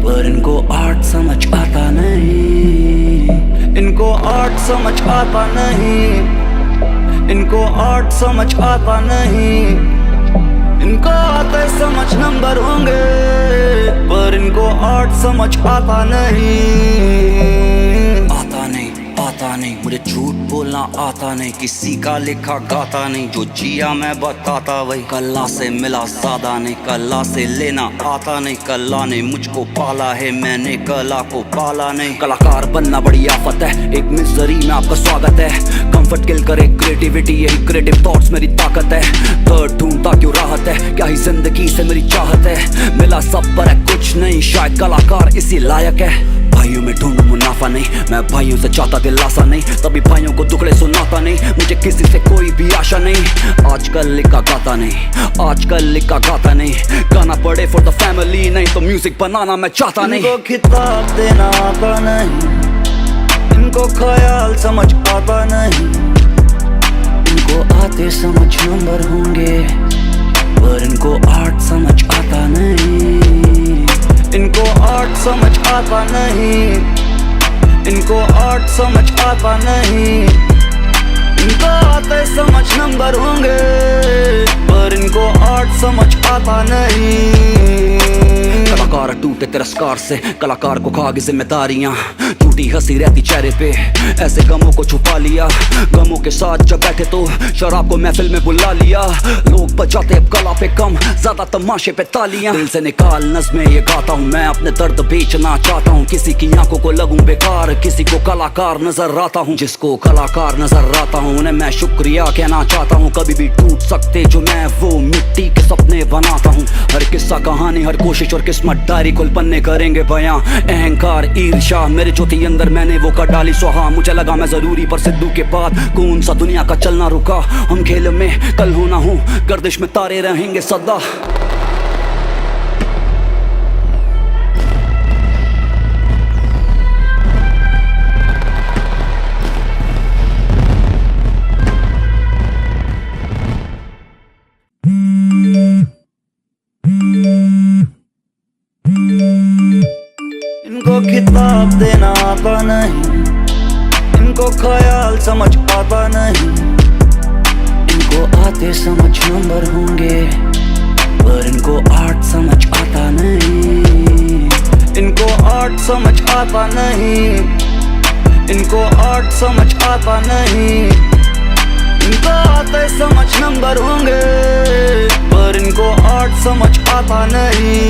पर इनको आर्ट समझ आता नहीं। इनको आर्ट समझ आता नहीं, इनको आर्ट समझ आता नहीं, इनको आते समझ नंबर होंगे, पर इनको आर्ट समझ आता नहीं। आता नहीं, मुझे झूठ बोलना आता नहीं, किसी का लिखा गाता नहीं, जो जिया मैं बताता वही। कला से मिला ज्यादा नहीं, कला से लेना आता नहीं, कला ने मुझको पाला है, मैंने कला को पाला नहीं। कलाकार बनना बड़ी आफत है, एक मिजरी में आपका स्वागत है। कंफर्ट किल करे क्रिएटिविटी, यही क्रिएटिव थॉट्स मेरी ताकत है। दर्द ढूंढता क्यों राहत है, क्या ही जिंदगी से मेरी चाहत है। मिला सब पर है कुछ नहीं, शायद कलाकार इसी लायक है। भाइयों में ढूंढूं मुनाफा नहीं, मैं भाइयों से चाहता दिलासा नहीं, तभी भाइयों को दुखड़े सुनाता नहीं, मुझे किसी से कोई भी आशा नहीं। आजकल लिखा गाता नहीं, आजकल लिखा गाता नहीं, गाना पड़े फॉर द फैमिली, नहीं तो म्यूजिक बनाना मैं चाहता नहीं। इनको खिताब देना आता नहीं, इनको ख्याल समझ आता नहीं, इनको आते समझ नंबर होंगे, पर इनको आर्ट समझ आता नहीं। इनको आर्ट समझ आता नहीं, इनको आर्ट समझ आता नहीं, इनको आते समझ नंबर होंगे, पर इनको आर्ट समझ आता नहीं। कलाकार टूटे तिरस्कार से, कलाकार को खा गई जिम्मेदारियां, झूठी हंसी रहती चेहरे पे, ऐसे गमों को छुपा लिया। गमों के साथ जब बैठे तो शराब को महफिल में बुला लिया। लोग बजाते अब कला पे कम, ज्यादा तमाशे पे तालियां। दिल से निकाल नज़्में ये गाता हूँ मैं, अपने दर्द बेचना चाहता हूँ। किसी की आंखों को लगूं बेकार, किसी को कलाकार नजर आता हूँ। जिसको कलाकार नजर आता हूँ उन्हें मैं शुक्रिया कहना चाहता हूँ। कभी भी टूट सकते जो मैं वो मिट्टी के सपने बनाता हूँ। हर किस्सा कहानी, हर कोशिश और किस्मत डायरी खुल पन्ने करेंगे बयां। अहंकार ईर्ष्या मेरे जो थी अंदर मैंने वो कर डाली सुहा। मुझे लगा मैं जरूरी पर सिद्धू के बाद कौन सा दुनिया का चलना रुका। हम खेल में कल हो ना हो, गर्दिश में तारे रहेंगे सदा। इनको खिताब देना आता नहीं, इनको ख्याल समझ आता नहीं। इनको आते समझ नंबर होंगे पर इनको आर्ट समझ आता नहीं। इनको आर्ट समझ आता नहीं, इनको आर्ट समझ आता नहीं। इनको आते समझ नंबर होंगे पर इनको आर्ट समझ आता नहीं।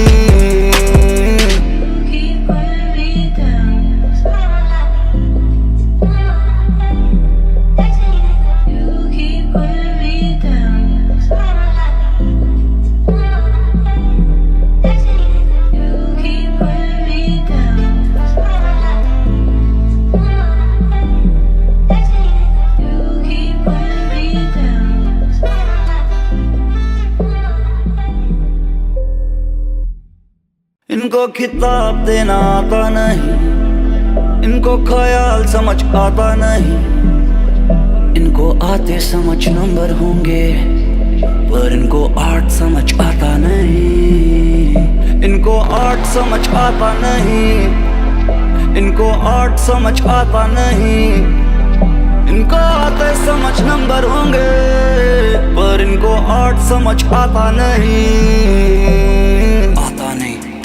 इनको खिताब देना आता नहीं, इनको ख्याल समझ आता नहीं। इनको आते समझ नंबर होंगे पर इनको आर्ट समझ आता नहीं। इनको आर्ट समझ आता नहीं, इनको आर्ट समझ आता नहीं। इनको आते समझ नंबर होंगे पर इनको आर्ट समझ आता नहीं।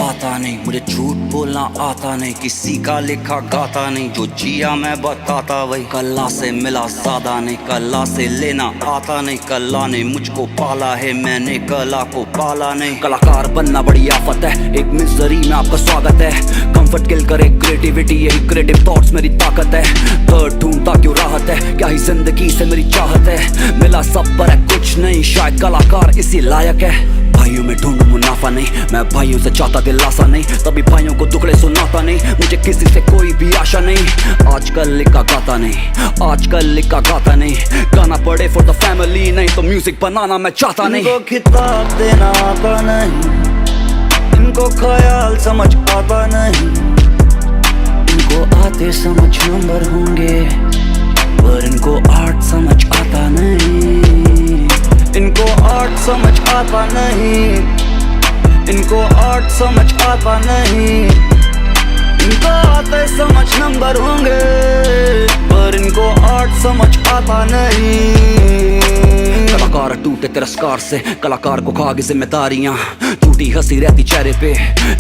आता नहीं मुझे झूठ बोलना आता नहीं, किसी का लिखा गाता नहीं। जो जिया मैं बताता वही, कला से मिला ज्यादा नहीं। कला से लेना आता नहीं, कला ने मुझको पाला है, मैंने कला को पाला नहीं। कलाकार बनना बड़ी आफत है, एक मिजरी में आपका स्वागत है। कंफर्ट किल करे क्रिएटिविटी, यही क्रिएटिव थॉट्स मेरी ताकत है। थर्ड ढूंढता क्यों राहत है, क्या ही जिंदगी से मेरी चाहत है। मिला सब पर है कुछ नहीं, शायद कलाकार इसी लायक है। भाइयों में ढूंढूं मुनाफा नहीं, मैं भाइयों से चाहता दिलासा नहीं। तभी भाइयों को दुखड़े सुनाता नहीं, मुझे किसी से कोई भी आशा नहीं। आजकल लिखा गाता नहीं, आजकल लिखा गाता नहीं। गाना पड़े फॉर द फैमिली, नहीं तो म्यूजिक बनाना मैं चाहता नहीं। इनको खिताब देना आता नहीं, इनको ख्याल समझ आता नहीं। इनको आते समझ नंबर होंगे पर इनको आर्ट समझ आता नहीं। इनको आर्ट समझ आता नहीं, इनको आर्ट समझ आता नहीं। इनको आते समझ नंबर होंगे पर इनको आर्ट समझ आता नहीं। कलाकार टूटे तिरस्कार से, कलाकार को खा गई जिम्मेदारियां, झूठी हंसी रहती चेहरे पे,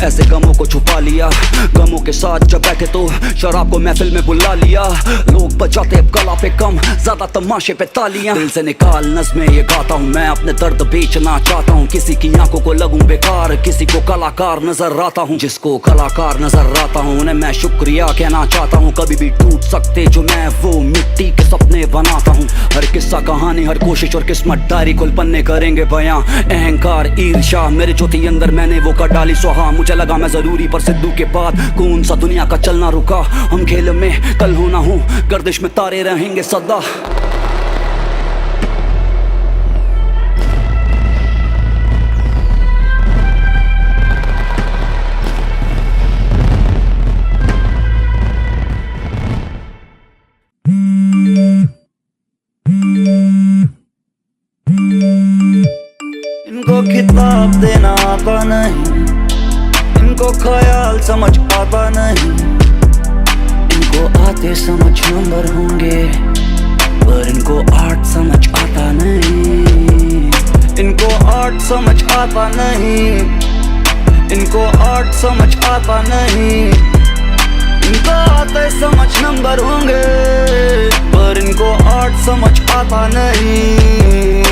ऐसे गमों को छुपा लिया। गमों के साथ जब बैठे तो शराब को महफिल में बुला लिया। लोग बजाते अब कला पे कम, ज्यादा तमाशे पे तालियां। दिल से निकाल नज़्में ये गाता हूँ मैं, अपने दर्द बेचना चाहता हूँ। किसी की आंखों को लगूं बेकार, किसी को कलाकार नजर आता हूँ। जिसको कलाकार नजर आता हूँ उन्हें मैं शुक्रिया कहना चाहता हूँ। कभी भी टूट सकते जो मैं वो मिट्टी के सपने बनाता हूँ। हर किस्सा कहानी, हर कोशिश और किस्मत डायरी खुल पन्ने करेंगे बयां। अहंकार ईर्ष्या मेरे जो थी अंदर मैंने वो कर डाली सुहा। मुझे लगा मैं जरूरी पर सिद्धू के बाद कौन सा दुनिया का चलना रुका। हम खेल में कल हो ना हो, गर्दिश में तारे रहेंगे सदा। इनको खिताब देना आता नहीं, इनको ख्याल समझ आता नहीं। इनको आते समझ नंबर होंगे पर इनको आर्ट समझ आता नहीं। इनको आर्ट समझ आता नहीं, इनको आर्ट समझ आता नहीं। इनको आते समझ नंबर होंगे, पर इनको आर्ट समझ आता नहीं।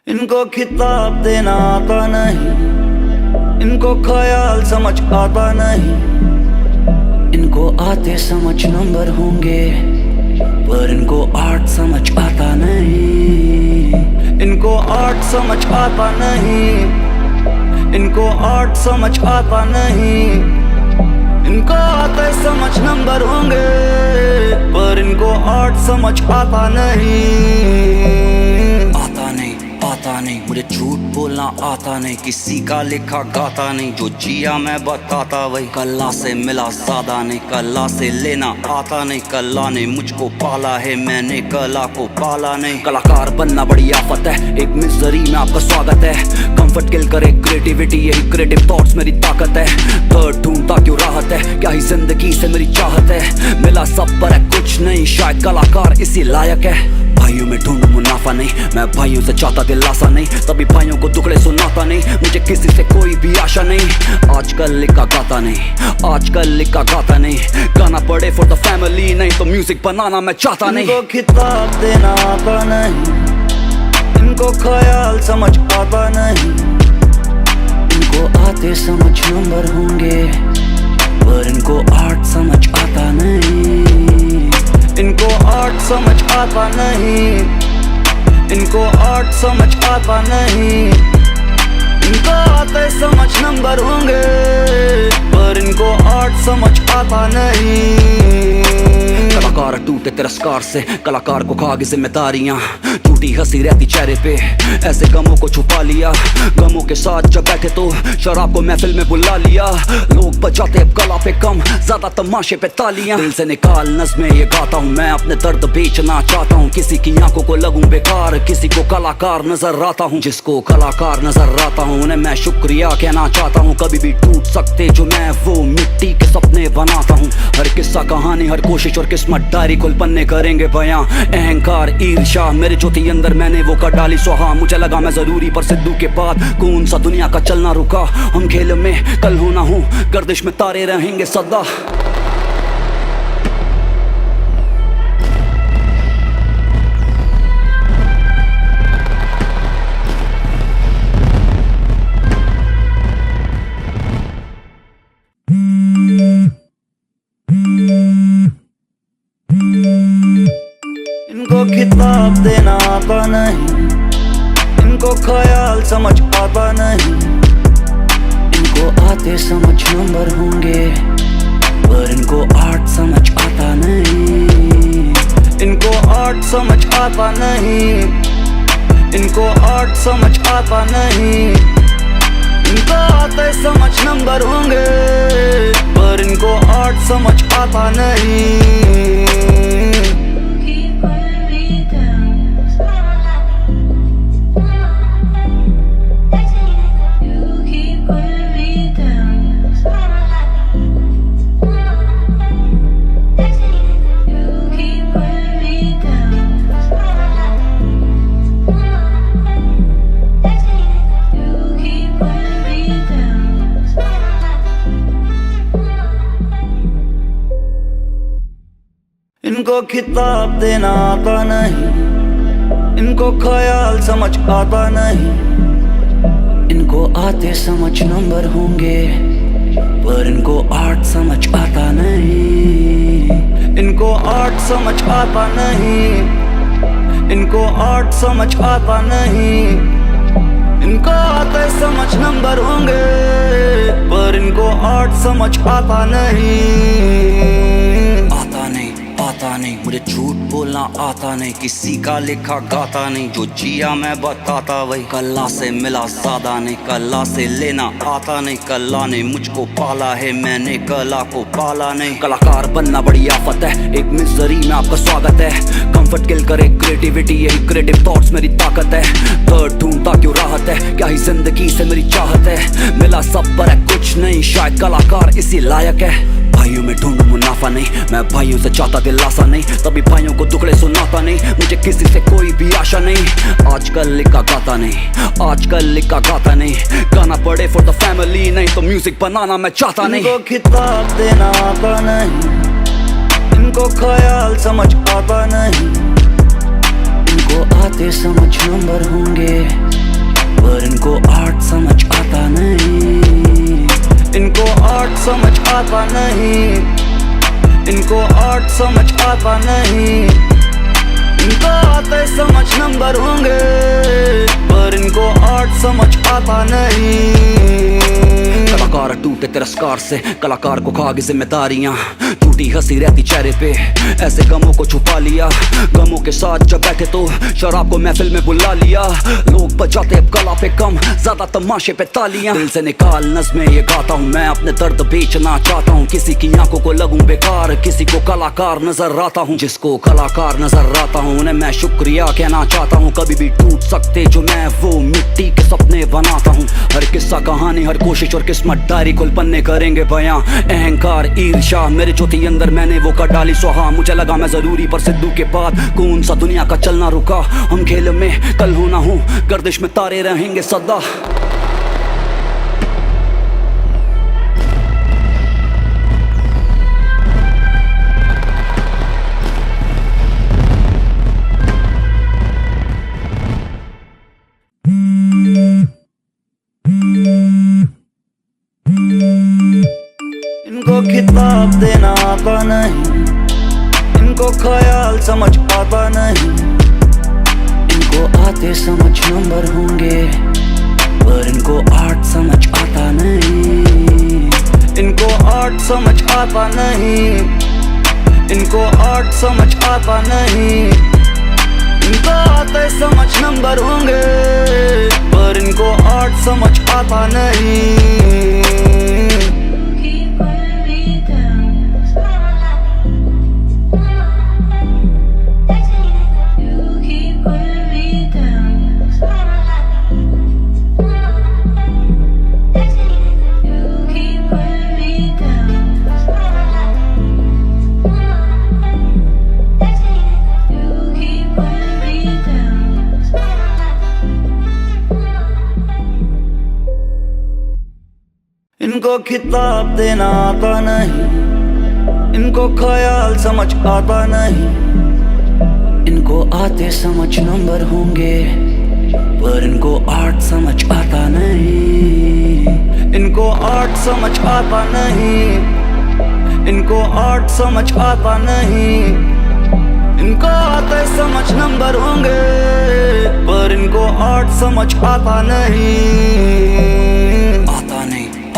इनको खिताब देना आता नहीं, इनको ख्याल समझ आता नहीं। इनको आते समझ नंबर होंगे, पर इनको आर्ट समझ आता नहीं। इनको आर्ट समझ आता नहीं। इनको आर्ट समझ आता नहीं। इनको आते समझ नंबर होंगे, पर इनको आर्ट समझ आता नहीं। आता नहीं, मुझे झूठ बोलना आता नहीं, किसी का लिखा गाता नहीं। जो जिया मैं बताता वही, कला से मिला ज्यादा नहीं, कला से लेना आता नहीं। कला ने मुझको पाला है, मैंने कला को पाला नहीं। कलाकार बनना बड़ी आफत है, एक मिजरी में आपका स्वागत है। कंफर्ट किल करे क्रिएटिविटी, यही क्रिएटिव थॉट्स मेरी ताकत है। दर्द ढूंढता क्यों राहत है, क्या ही जिंदगी से मेरी चाहत है। मिला सब पर है कुछ नहीं, शायद कलाकार इसी लायक है। भाइयों में ढूंढूं मुनाफा नहीं, मैं भाइयों से चाहता दिलासा नहीं। तभी भाइयों को दुखड़े सुनाता नहीं, मुझे किसी से कोई भी आशा नहीं। आजकल लिखा गाता नहीं, आजकल लिखा गाता नहीं। गाना पड़े फॉर द फैमिली, नहीं तो म्यूजिक बनाना मैं चाहता नहीं। इनको खिताब देना आता नहीं, इनको ख्याल समझ आता नहीं। इनको आते समझ नंबर होंगे, पर इनको आर्ट समझ आता नहीं। इनको आर्ट समझ आता नहीं। इनको आर्ट समझ आता नहीं। इनको आते समझ नंबर होंगे, पर इनको आर्ट समझ आता नहीं। कलाकार टूटे तिरस्कार से, कलाकार को खा गई जिम्मेदारियां। टूटी हंसी रहती चेहरे पे, ऐसे गमों को छुपा लिया। गमों के साथ जब बैठे तो शराब को महफिल में बुला लिया। लोग बजाते अब कला पे कम, ज्यादा तमाशे पे तालियां। दिल से निकाल नज़्में ये गाता हूँ, मैं अपने दर्द बेचना चाहता हूँ। किसी की आंखों को लगूं बेकार, किसी को कलाकार नजर आता हूँ। जिसको कलाकार नजर आता हूँ, उन्हें मैं शुक्रिया कहना चाहता हूँ। कभी भी टूट सकते जो मैं वो मिट्टी के सपने बनाता हूँ। हर किस्सा कहानी, हर कोशिश और किस्मत डायरी खुल पन्ने करेंगे बयां। अहंकार ईर्ष्या मेरे जो थी अंदर, मैंने वो कर डाली सुहा। मुझे लगा मैं जरूरी, पर सिद्धू के बाद कौन सा दुनिया का चलना रुका। हम खेल में कल होना हूँ, गर्दिश में तारे रहेंगे सदा। इनको खिताब देना आता नहीं, इनको ख्याल समझ आता नहीं। इनको आते समझ नंबर होंगे, पर इनको आर्ट समझ आता नहीं। इनको आर्ट समझ आता नहीं। इनको आर्ट समझ आता नहीं। इनको आते समझ नंबर होंगे, पर इनको आर्ट समझ आता नहीं। इनको खिताब देना आता नहीं, इनको ख्याल समझ आता नहीं। इनको आते समझ नंबर होंगे, पर इनको आर्ट समझ आता नहीं। इनको आर्ट समझ आता नहीं। इनको आर्ट समझ आता नहीं। इनको आते समझ नंबर होंगे, पर इनको आर्ट समझ आता नहीं। आता नहीं, आता आता नहीं, मुझे झूठ बोलना आता नहीं, किसी का लिखा गाता नहीं, जो जिया मैं बताता वही। कला से मिला ज्यादा नहीं, कला से लेना आता नहीं, कला ने मुझको पाला है, मैंने कला को पाला नहीं। कलाकार बनना बड़ी आफत है, एक मिजरी में आपका स्वागत है। कंफर्ट किल करे क्रिएटिविटी, यही क्रिएटिव थॉट्स मेरी ताकत है। दर्द ढूंढता क्यों राहत है, क्या ही जिंदगी से मेरी चाहत है। मिला सब पर है कुछ नहीं, शायद कलाकार इसी लायक है। भाइयों में ढूंढूं मुनाफा नहीं, मैं भाइयों से चाहता दिलासा नहीं, तभी भाइयों को दुखड़े सुनाता नहीं, मुझे किसी से कोई भी आशा नहीं। आजकल लिखा गाता नहीं, आजकल लिखा गाता नहीं, गाना पड़े फॉर द फैमिली, नहीं तो म्यूजिक बनाना मैं चाहता नहीं। इनको खिताब देना आता नहीं, इनको ख्याल समझ आता नहीं, इनको आते समझ नंबर होंगे, पर इनको आर्ट समझ आता नहीं। इनको आर्ट समझ आता नहीं, इनको आर्ट समझ आता नहीं, इनको आते समझ नंबर होंगे, पर इनको आर्ट समझ आता नहीं। कलाकार टूटे तिरस्कार से, कलाकार को खा गई जिम्मेदारियां, टूटी हंसी रहती चेहरे पे, ऐसे गमों को छुपा लिया। गमों के साथ जब बैठे तो शराब को महफिल में बुला लिया। लोग बजाते अब कला पे कम, ज्यादा तमाशे पे तालियां। दिल से निकाल नज़्में ये गाता हूँ, मैं अपने दर्द बेचना चाहता हूँ, किसी की आंखों को लगूं बेकार, किसी को कलाकार नजर आता हूँ। जिसको कलाकार नजर आता हूँ उन्हें मैं शुक्रिया कहना चाहता हूँ। कभी भी टूट सकते जो मैं वो मिट्टी के सपने बनाता हूँ। हर किस्सा कहानी, हर कोशिश और किस्मत डायरी खुल पन्ने करेंगे बयां। अहंकार ईर्ष्या मेरे जो थी अंदर मैंने वो कर डाली सुहा। मुझे लगा मैं जरूरी, पर सिद्धू के बाद कौन सा दुनिया का चलना रुका। हम खेल में कल हो ना हो, गर्दिश में तारे रहेंगे सदा। इनको खिताब देना आता नहीं, इनको ख्याल समझ आता नहीं, इनको आते समझ नंबर होंगे, पर इनको आर्ट समझ आता नहीं। इनको आर्ट समझ आता नहीं, इनको आर्ट समझ आता नहीं, इनको आते समझ नंबर होंगे, पर इनको आर्ट समझ आता नहीं। इनको खिताब देना आता नहीं, इनको ख्याल समझ आता नहीं, इनको आते समझ नंबर होंगे, पर इनको आर्ट समझ आता नहीं। इनको आर्ट समझ आता नहीं, इनको आर्ट समझ आता नहीं, इनको आते समझ नंबर होंगे, पर इनको आर्ट समझ आता नहीं।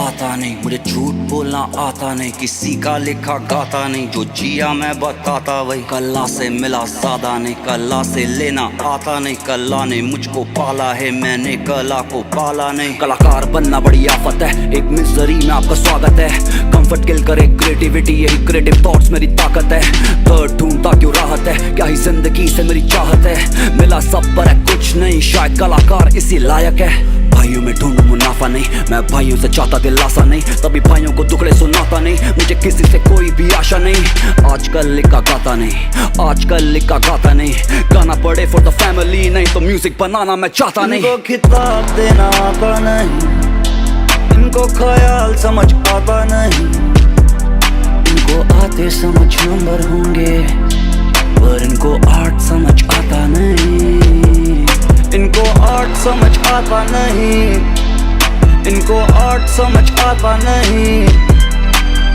आता नहीं, मुझे झूठ बोलना आता नहीं, किसी का लिखा गाता नहीं, जो जिया मैं बताता वही। कला से मिला ज्यादा नहीं, कला से लेना आता नहीं, कला ने मुझको पाला है, मैंने कला को पाला नहीं। कलाकार बनना बड़ी आफत है, एक मिजरी में आपका स्वागत है। कंफर्ट किल करे क्रिएटिविटी, यही क्रिएटिव थॉट्स मेरी ताकत है। दर्द ढूंढता क्यों राहत है, क्या ही जिंदगी से मेरी चाहत है। मिला सब पर है कुछ नहीं, शायद कलाकार इसी लायक है। भाइयों में ढूंढूं मुनाफा नहीं, मैं भाइयों से चाहता दिलासा नहीं, तभी भाइयों को दुखड़े सुनाता नहीं, मुझे किसी से कोई भी आशा नहीं। आजकल लिखा गाता नहीं, आजकल लिखा गाता नहीं, गाना पड़े फॉर द फैमिली, नहीं तो म्यूजिक बनाना मैं चाहता नहीं। इनको खिताब देना आता नहीं, इनको ख्याल समझ आता नहीं, इनको आते समझ नंबर होंगे, पर इनको आर्ट समझ आता नहीं। इनको आर्ट समझ आता नहीं, इनको आर्ट समझ आता नहीं,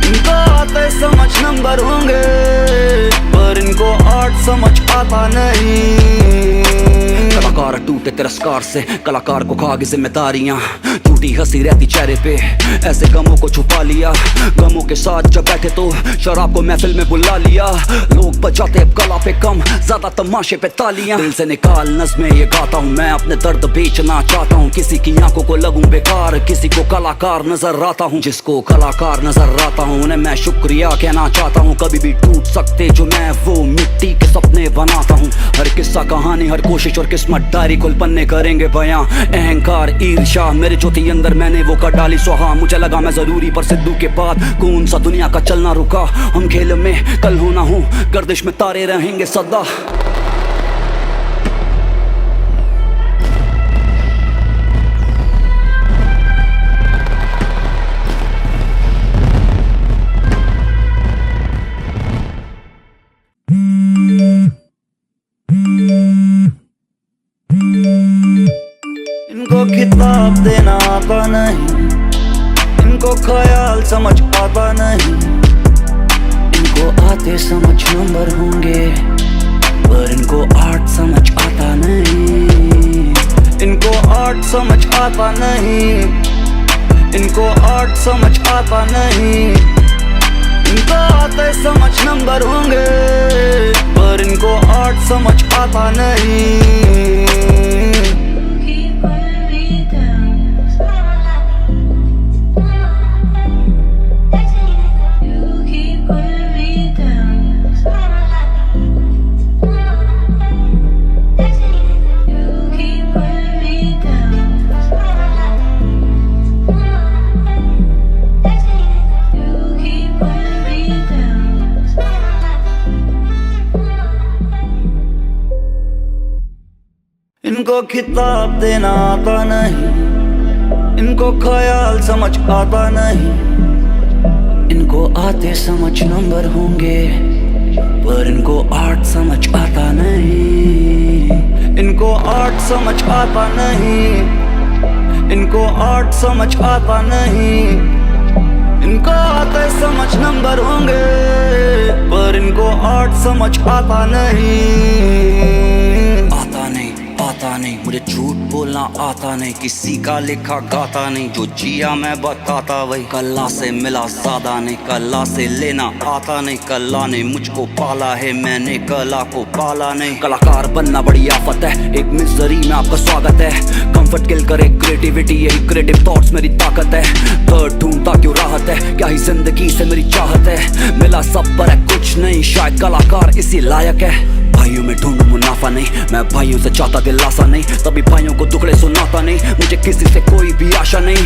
इनको आते समझ नंबर होंगे, पर इनको आर्ट समझ आता नहीं। कलाकार टूटे तिरस्कार से, कलाकार को खा गई जिम्मेदारियां, टूटी हंसी रहती चेहरे पे, ऐसे गमों को छुपा लिया। गमों के साथ जब बैठे तो शराब को महफिल में बुला लिया। लोग बजाते अब कला पे कम, ज्यादा तमाशे पे तालियां। दिल से निकाल नज़्में ये गाता हूँ मैं, अपने दर्द बेचना चाहता हूँ। किसी की आंखों को लगूं बेकार, किसी को कलाकार नजर आता हूँ। जिसको कलाकार नजर आता हूँ उन्हें मैं शुक्रिया कहना चाहता हूँ। कभी भी टूट सकते जो मैं वो मिट्टी के सपने बनाता हूँ। हर किस्सा कहानी, हर कोशिश और किस्मत डायरी खुल पन्ने करेंगे बयां। अहंकार ईर्ष्या मेरे जो थी अंदर मैंने वो कर डाली सुहा। मुझे लगा मैं जरूरी पर सिद्धू के बाद कौन सा दुनिया का चलना रुका। हम खेल में कल हो ना हो, गर्दिश में तारे रहेंगे सदा। इनको खिताब देना आता नहीं, इनको ख्याल समझ आता नहीं। इनको आते समझ नंबर होंगे पर इनको आर्ट समझ आता नहीं। इनको आर्ट समझ आता नहीं, इनको आर्ट समझ आता नहीं। इनको आते समझ नंबर होंगे पर इनको आर्ट समझ आता नहीं। इनको खिताब देना आता नहीं, इनको ख्याल समझ आता नहीं। इनको आते समझ नंबर होंगे पर इनको आर्ट समझ आता नहीं। इनको आर्ट समझ आता नहीं, इनको आर्ट समझ आता नहीं। इनको आते समझ नंबर होंगे पर इनको आर्ट समझ आता नहीं। आता नहीं मुझे झूठ बोलना आता नहीं, किसी का लिखा गाता नहीं। जो जिया मैं बताता वही, कला से मिला ज्यादा नहीं, कला से लेना आता नहीं। कला ने मुझको पाला है, मैंने कला को पाला नहीं। कलाकार बनना बड़ी आफत है, एक मिजरी में आपका स्वागत है। कंफर्ट किल करे क्रिएटिविटी, यही क्रिएटिव थॉट्स मेरी ताकत है। दर्द ढूंढता क्यों राहत है, क्या ही जिंदगी से मेरी चाहत है। मिला सब पर है कुछ नहीं, शायद कलाकार इसी लायक है। भाइयों में ढूंढूं मुनाफा नहीं, मैं भाइयों से चाहता दिलासा नहीं। तभी भाइयों को दुखड़े सुनाता नहीं, मुझे किसी से कोई भी आशा नहीं।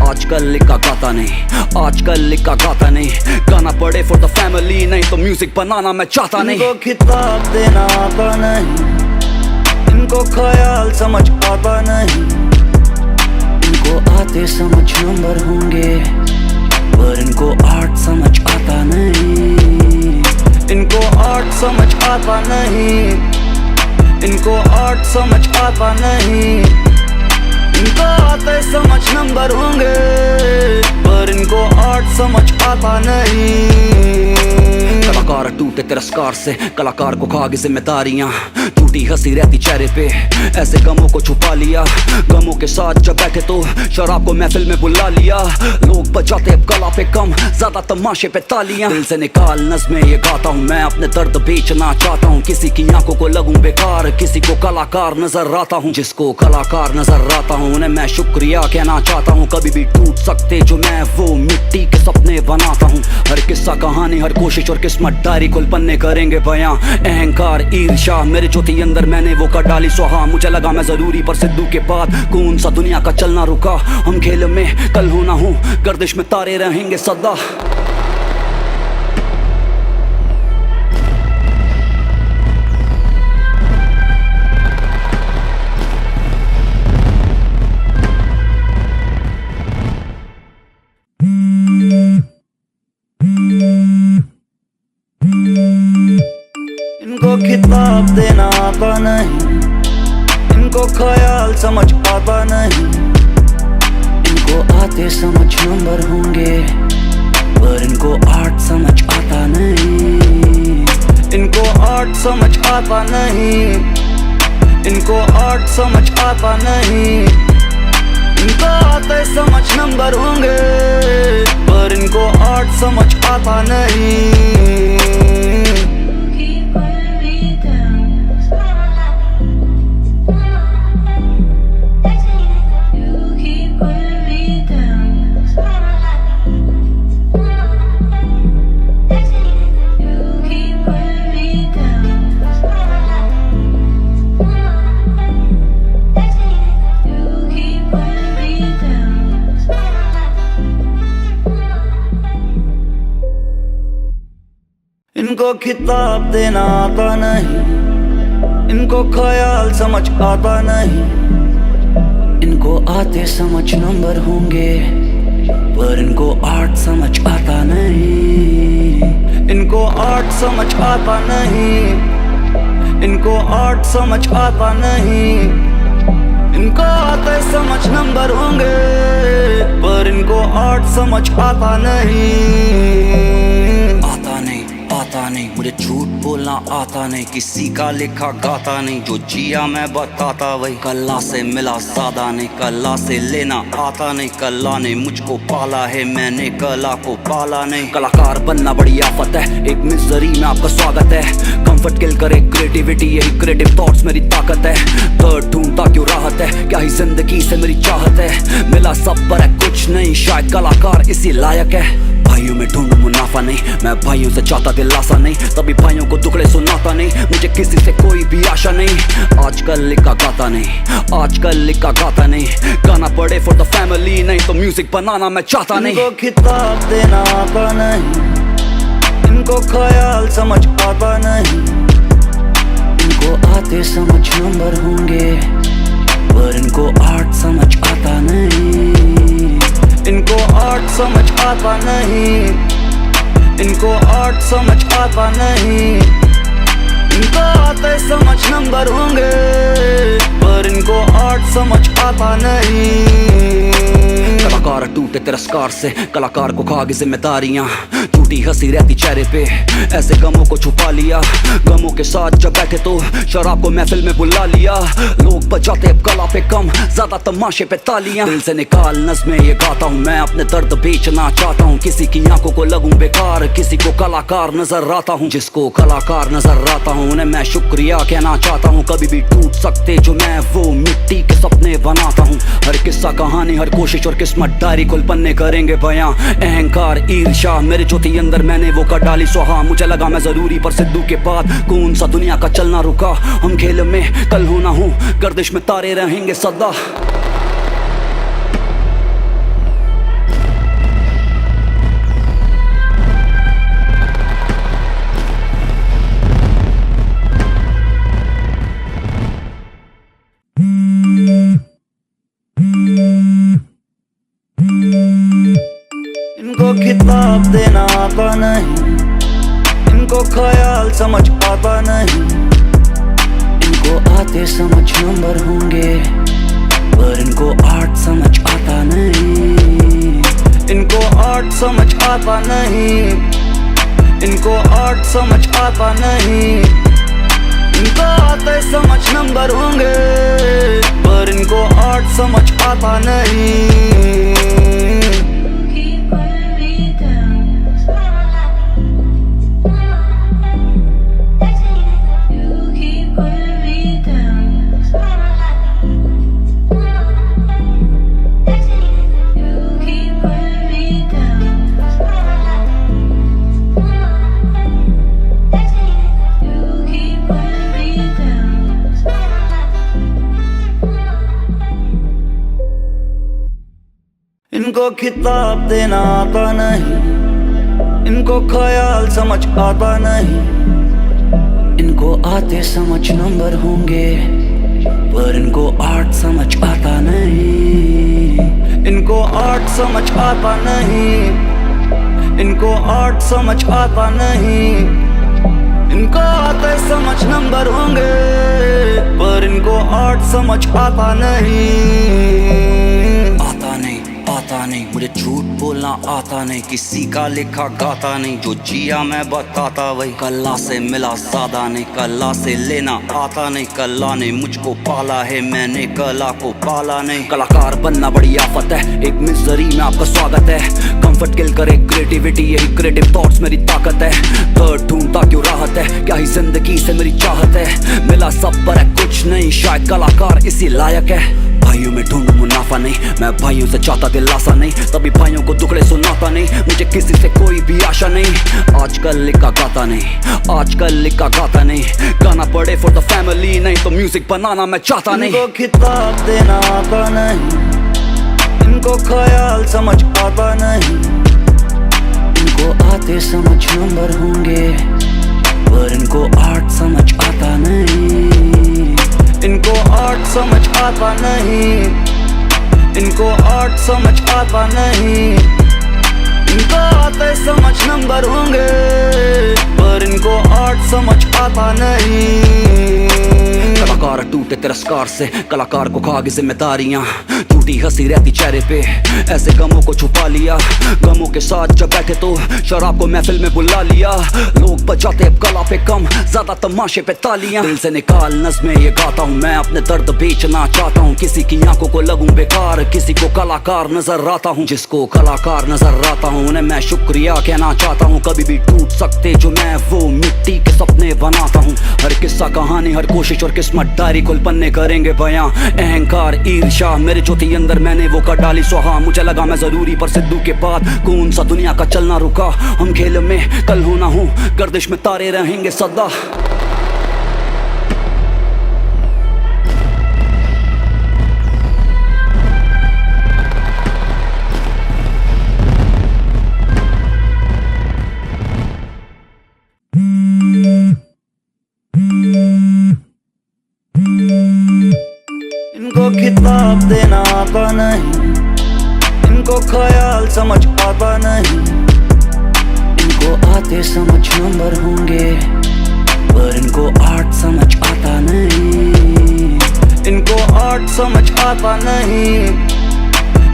आजकल लिखा गाता नहीं, आजकल लिखा गाता नहीं। गाना पड़े फॉर द फैमिली, नहीं तो म्यूजिक बनाना मैं चाहता नहीं। इनको खिताब देना आता नहीं, इनको ख्याल समझ आता नहीं। इनको आते समझ नंबर होंगे पर इनको आर्ट समझ आता नहीं। इनको आर्ट समझ आता नहीं, इनको आर्ट समझ आता नहीं। इनको आते समझ नंबर होंगे पर इनको आर्ट समझ आता नहीं। कलाकार टूटे तिरस्कार से, कलाकार को खा गई जिम्मेदारियां, टूटी हंसी रहती चेहरे पे, ऐसे गमों को छुपा लिया। गमों के साथ जब बैठे तो शराब को महफिल में बुला लिया। लोग बजाते अब कला पे कम, ज्यादा तमाशे पे तालियां। दिल से निकाल नज़्में ये गाता हूँ मैं, अपने दर्द बेचना चाहता हूँ। किसी की आंखों को लगूं बेकार, किसी को कलाकार नजर आता हूँ। जिसको कलाकार नजर आता हूँ उन्हें मैं शुक्रिया कहना चाहता हूँ। कभी भी टूट सकते जो मैं वो मिट्टी के सपने बनाता हूँ। हर किस्सा कहानी, हर कोशिश और किस्मत डायरी खुल पन्ने करेंगे बयां। अहंकार ईर्ष्या मेरे जो थी अंदर मैंने वो कर डाली सुहा। मुझे लगा मैं जरूरी पर सिद्धू के बाद कौन सा दुनिया का चलना रुका। हम खेल में कल हो ना हो, गर्दिश में तारे रहेंगे सदा। इनको खिताब देना आता नहीं, इनको ख्याल समझ आता नहीं। इनको आते समझ नंबर होंगे पर इनको आर्ट समझ आता नहीं। इनको आर्ट समझ आता नहीं, इनको आर्ट समझ आता नहीं। इनको आते समझ नंबर होंगे, पर इनको आर्ट समझ आता नहीं। इनको खिताब देना आता नहीं, इनको ख्याल समझ आता नहीं। इनको आते समझ नंबर होंगे, पर इनको आर्ट समझ आता नहीं। इनको आर्ट समझ आता नहीं। इनको आर्ट समझ आता नहीं। इनको आते समझ नंबर होंगे, पर इनको आर्ट समझ आता नहीं। आता नहीं, मुझे झूठ बोलना आता नहीं, किसी का लिखा गाता नहीं, जो जिया मैं बताता वही। कला से मिला ज्यादा नहीं, कला से लेना आता नहीं, कला ने मुझको पाला है, मैंने कला को पाला नहीं। कलाकार बनना बड़ी आफत है, एक मिजरी में आपका स्वागत है। कंफर्ट किल करे क्रिएटिविटी, यही क्रिएटिव थॉट्स मेरी ताकत है। दर्द ढूंढता क्यों राहत है, क्या ही जिंदगी से मेरी चाहत है। मिला सब पर है कुछ नहीं, शायद कलाकार इसी लायक है। भाइयों में ढूंढूं मुनाफा नहीं, मैं भाइयों से चाहता दिलासा नहीं, तभी भाइयों को दुखड़े सुनाता नहीं, मुझे किसी से कोई भी आशा नहीं। आजकल लिखा गाता नहीं, आजकल लिखा गाता नहीं, गाना पड़े फॉर द फैमिली, नहीं तो म्यूजिक बनाना मैं चाहता नहीं। इनको खिताब देना आता नहीं, इनको ख्याल समझ आता नहीं। इनको आते समझ नंबर होंगे, पर इनको आर्ट समझ आता नहीं। इनको आर्ट समझ आता नहीं। इनको आर्ट समझ आता नहीं। इनको आते समझ नंबर होंगे, पर इनको आर्ट समझ आता नहीं। कलाकार टूटे तिरस्कार से, कलाकार को खागी जिम्मेदारियां, झूठी हंसी रहती चेहरे पे, ऐसे गमों को छुपा लिया। गमों के साथ जब बैठे तो शराब को महफिल में बुला लिया। लोग बजाते अब कला पे कम, ज्यादा तमाशे पे तालियां। दिल से निकाल नज़्में ये गाता हूँ, मैं अपने दर्द बेचना चाहता हूँ। किसी की आंखों को लगूं बेकार, किसी को कलाकार नजर आता हूँ। जिसको कलाकार नजर आता हूँ उन्हें मैं शुक्रिया कहना चाहता हूँ। कभी भी टूट सकते जो मैं वो मिट्टी के सपने बनाता हूँ। हर किस्सा कहानी, हर कोशिश और किस्मत डायरी खुल पन्ने करेंगे बयां। अहंकार ईर्ष्या मेरे जो थी अंदर मैंने वो कर डाली सुहा। मुझे लगा मैं जरूरी, पर सिद्धू के बाद कौन सा दुनिया का चलना रुका। हम खेल में कल हो ना हो, गर्दिश में तारे रहेंगे सदा। इनको खिताब देना आता नहीं, इनको ख्याल समझ आता नहीं। इनको आते समझ नंबर होंगे, पर इनको आर्ट समझ आता नहीं। इनको आर्ट समझ आता नहीं। इनको आर्ट समझ आता नहीं। इनको आते समझ नंबर होंगे, पर इनको आर्ट समझ आता नहीं। इनको खिताब देना आता नहीं, इनको ख्याल समझ आता नहीं। इनको आते समझ नंबर होंगे, पर इनको आर्ट समझ आता नहीं। इनको आर्ट समझ आता नहीं। इनको आर्ट समझ आता नहीं। इनको आते समझ नंबर होंगे, पर इनको आर्ट समझ आता नहीं। आता आता नहीं, मुझे झूठ बोलना आता नहीं, किसी का लिखा गाता नहीं, जो जिया मैं बताता वही। कला से मिला ज्यादा नहीं, कला से लेना आता नहीं, कला ने मुझको पाला है, मैंने कला को पाला नहीं। कलाकार बनना बड़ी आफत है, एक मिजरी में आपका स्वागत है। कंफर्ट किल करे क्रिएटिविटी, यही क्रिएटिव थॉट्स मेरी ताकत है। दर्द ढूंढता क्यों राहत है, क्या ही जिंदगी से मेरी चाहत है। मिला सब पर है कुछ नहीं, शायद कलाकार इसी लायक है। भाइयों में ढूंढूं मुनाफा नहीं, मैं भाइयों से चाहता दिलासा नहीं, तभी भाइयों को दुखड़े सुनाता नहीं, मुझे किसी से कोई भी आशा नहीं। आजकल लिखा गाता नहीं, आजकल लिखा गाता नहीं, गाना पड़े फॉर द फैमिली, नहीं तो म्यूजिक बनाना मैं चाहता नहीं। इनको खिताब देना आता नहीं, इनको ख्याल समझ आता नहीं, इनको आते समझ नंबर होंगे, पर इनको आर्ट समझ आता नहीं। इनको आर्ट समझ आता नहीं, इनको आर्ट समझ आता नहीं, इनको आते समझ नंबर होंगे, पर इनको आर्ट समझ आता नहीं। कलाकार टूटे तिरस्कार से, कलाकार को खा गई जिम्मेदारियां, टूटी हंसी रहती चेहरे पे, ऐसे गमों को छुपा लिया। गमों के साथ जब बैठे तो शराब को महफिल में बुला लिया। लोग बजाते अब कला पे कम, ज्यादा तमाशे पे तालियां। दिल से निकाल नज़्में ये गाता हूँ, मैं अपने दर्द बेचना चाहता हूँ, किसी की आंखों को लगूं बेकार, किसी को कलाकार नजर आता हूँ। जिसको कलाकार नजर आता हूँ उन्हें मैं शुक्रिया कहना चाहता हूँ। कभी भी टूट सकते जो मैं वो मिट्टी के सपने बनाता हूँ। हर किस्सा कहानी, हर कोशिश और किस्मत डायरी कुल पन्ने करेंगे बयां। अहंकार ईर्ष्या मेरे जो थी अंदर, मैंने वो कर डाली सुहा। मुझे लगा मैं जरूरी, पर सिद्धू के बाद कौन सा दुनिया का चलना रुका। हम खेल में कल हो ना हो, गर्दिश में तारे रहेंगे सदा। इनको खिताब देना आता नहीं, इनको ख्याल समझ आता नहीं, इनको आते समझ नंबर होंगे, पर इनको आर्ट समझ आता नहीं। इनको आर्ट समझ आता नहीं,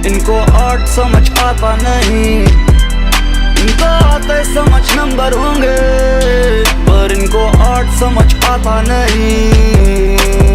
इनको आर्ट समझ आता नहीं, इनको आते समझ नंबर होंगे, पर इनको आर्ट समझ आता नहीं।